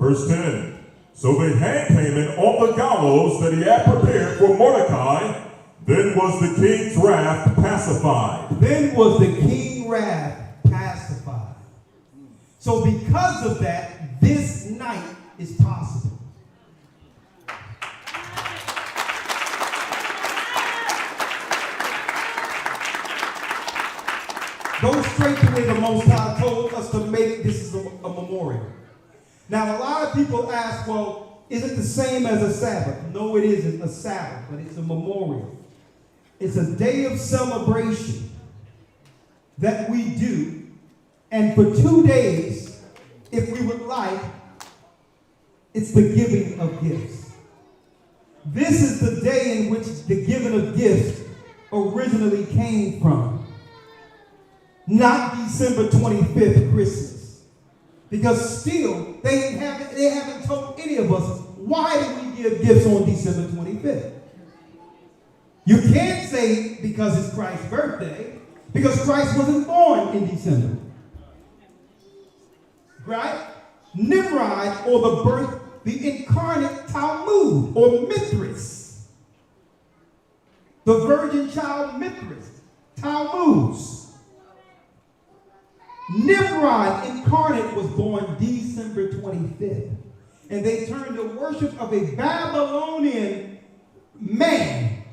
Verse 10. So they hanged Haman on the gallows that he had prepared for Mordecai. Then was the king's wrath pacified. Then was the king's wrath pacified. So because of that, this night is possible. Go straight to where the Most High told us to make this is a memorial. Now, a lot of people ask, well, is it the same as a Sabbath? No, it isn't a Sabbath, but it's a memorial. It's a day of celebration that we do. And for 2 days, if we would like, it's the giving of gifts. This is the day in which the giving of gifts originally came from. Not December 25th, Christmas. Because still, they haven't told any of us, why do we give gifts on December 25th? You can't say because it's Christ's birthday, because Christ wasn't born in December. Right? Nimrod, or the incarnate Talmud, or Mithras. The virgin child Mithras, Tammuz. Nimrod incarnate was born December 25th. And they turned the worship of a Babylonian man,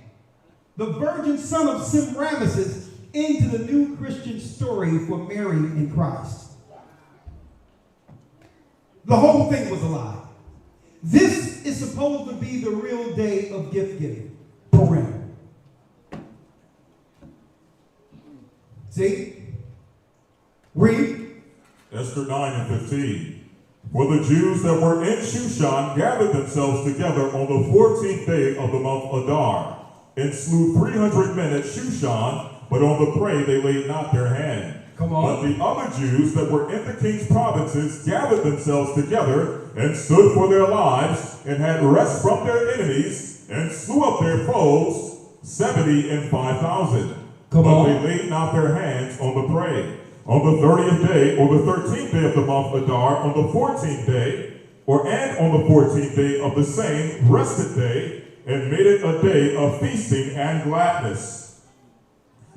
the virgin son of Semiramis, into the new Christian story for Mary and Christ. The whole thing was a lie. This is supposed to be the real day of gift giving. PURIM. See? Read. Esther 9 and 15. For the Jews that were in Shushan gathered themselves together on the 14th day of the month Adar, and slew 300 men at Shushan, but on the prey they laid not their hand. Come on. But the other Jews that were in the king's provinces gathered themselves together, and stood for their lives, and had rest from their enemies, and slew up their foes, 70 and 5,000. But they laid not their hands on the prey. On the 30th day, or the 13th day of the month Adar, on the 14th day, and on the 14th day of the same rested day, and made it a day of feasting and gladness.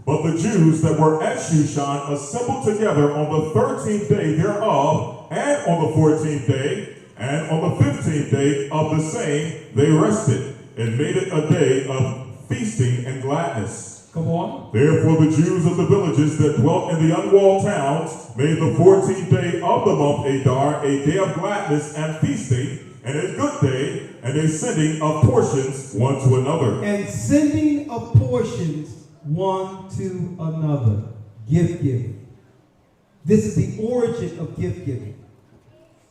But the Jews that were at Shushan assembled together on the 13th day thereof, and on the 14th day, and on the 15th day of the same, they rested, and made it a day of feasting and gladness. Come on. Therefore the Jews of the villages that dwelt in the unwalled towns made the 14th day of the month Adar a day of gladness and feasting, and a good day, and a sending of portions one to another. And sending of portions one to another. Gift giving. This is the origin of gift giving.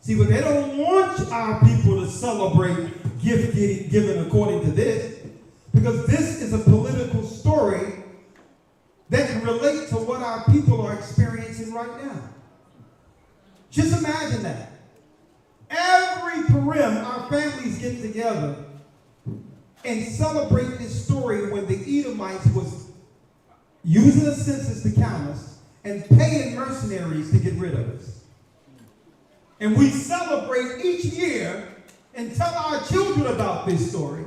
See, but they don't want our people to celebrate gift giving according to this, because this is a political story that can relate to what our people are experiencing right now. Just imagine that. Every PURIM, our families get together and celebrate this story when the Edomites was using a census to count us and paying mercenaries to get rid of us. And we celebrate each year and tell our children about this story.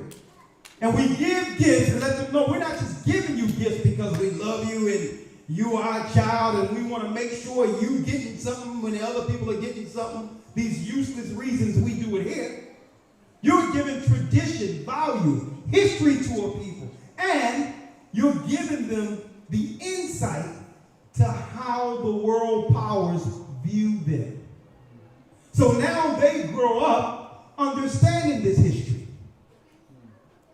And we give gifts and let them know we're not just giving you gifts because we love you and you are our child and we want to make sure you getting something when the other people are getting something. These useless reasons we do it here. You're giving tradition, value, history to a people. And you're giving them the insight to how the world powers view them. So now they grow up understanding this history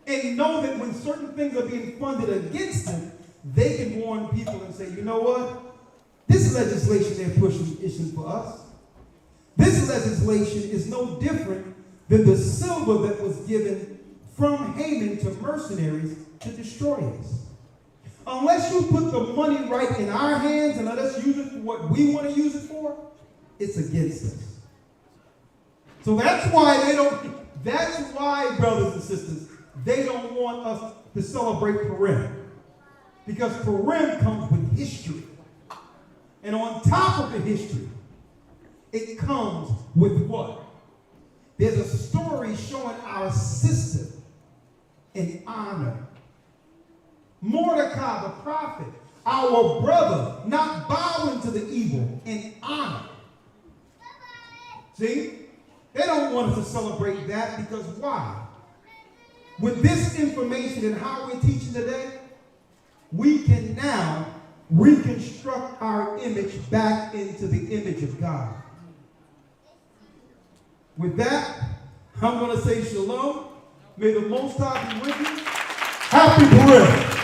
and know that when certain things are being funded against them, they can warn people and say, you know what? This legislation they're pushing isn't for us. This legislation is no different than the silver that was given from Haman to mercenaries to destroy us. Unless you put the money right in our hands and let us use it for what we want to use it for, it's against us. So that's why brothers and sisters, they don't want us to celebrate PURIM. Because PURIM comes with history. And on top of the history, it comes with what? There's a story showing our sister in honor. Mordecai the prophet, our brother, not bowing to the evil in honor. See? They don't want us to celebrate that because why? With this information and how we're teaching today, we can now reconstruct our image back into the image of God. With that, I'm going to say shalom. May the Most High be with you. Happy PURIM.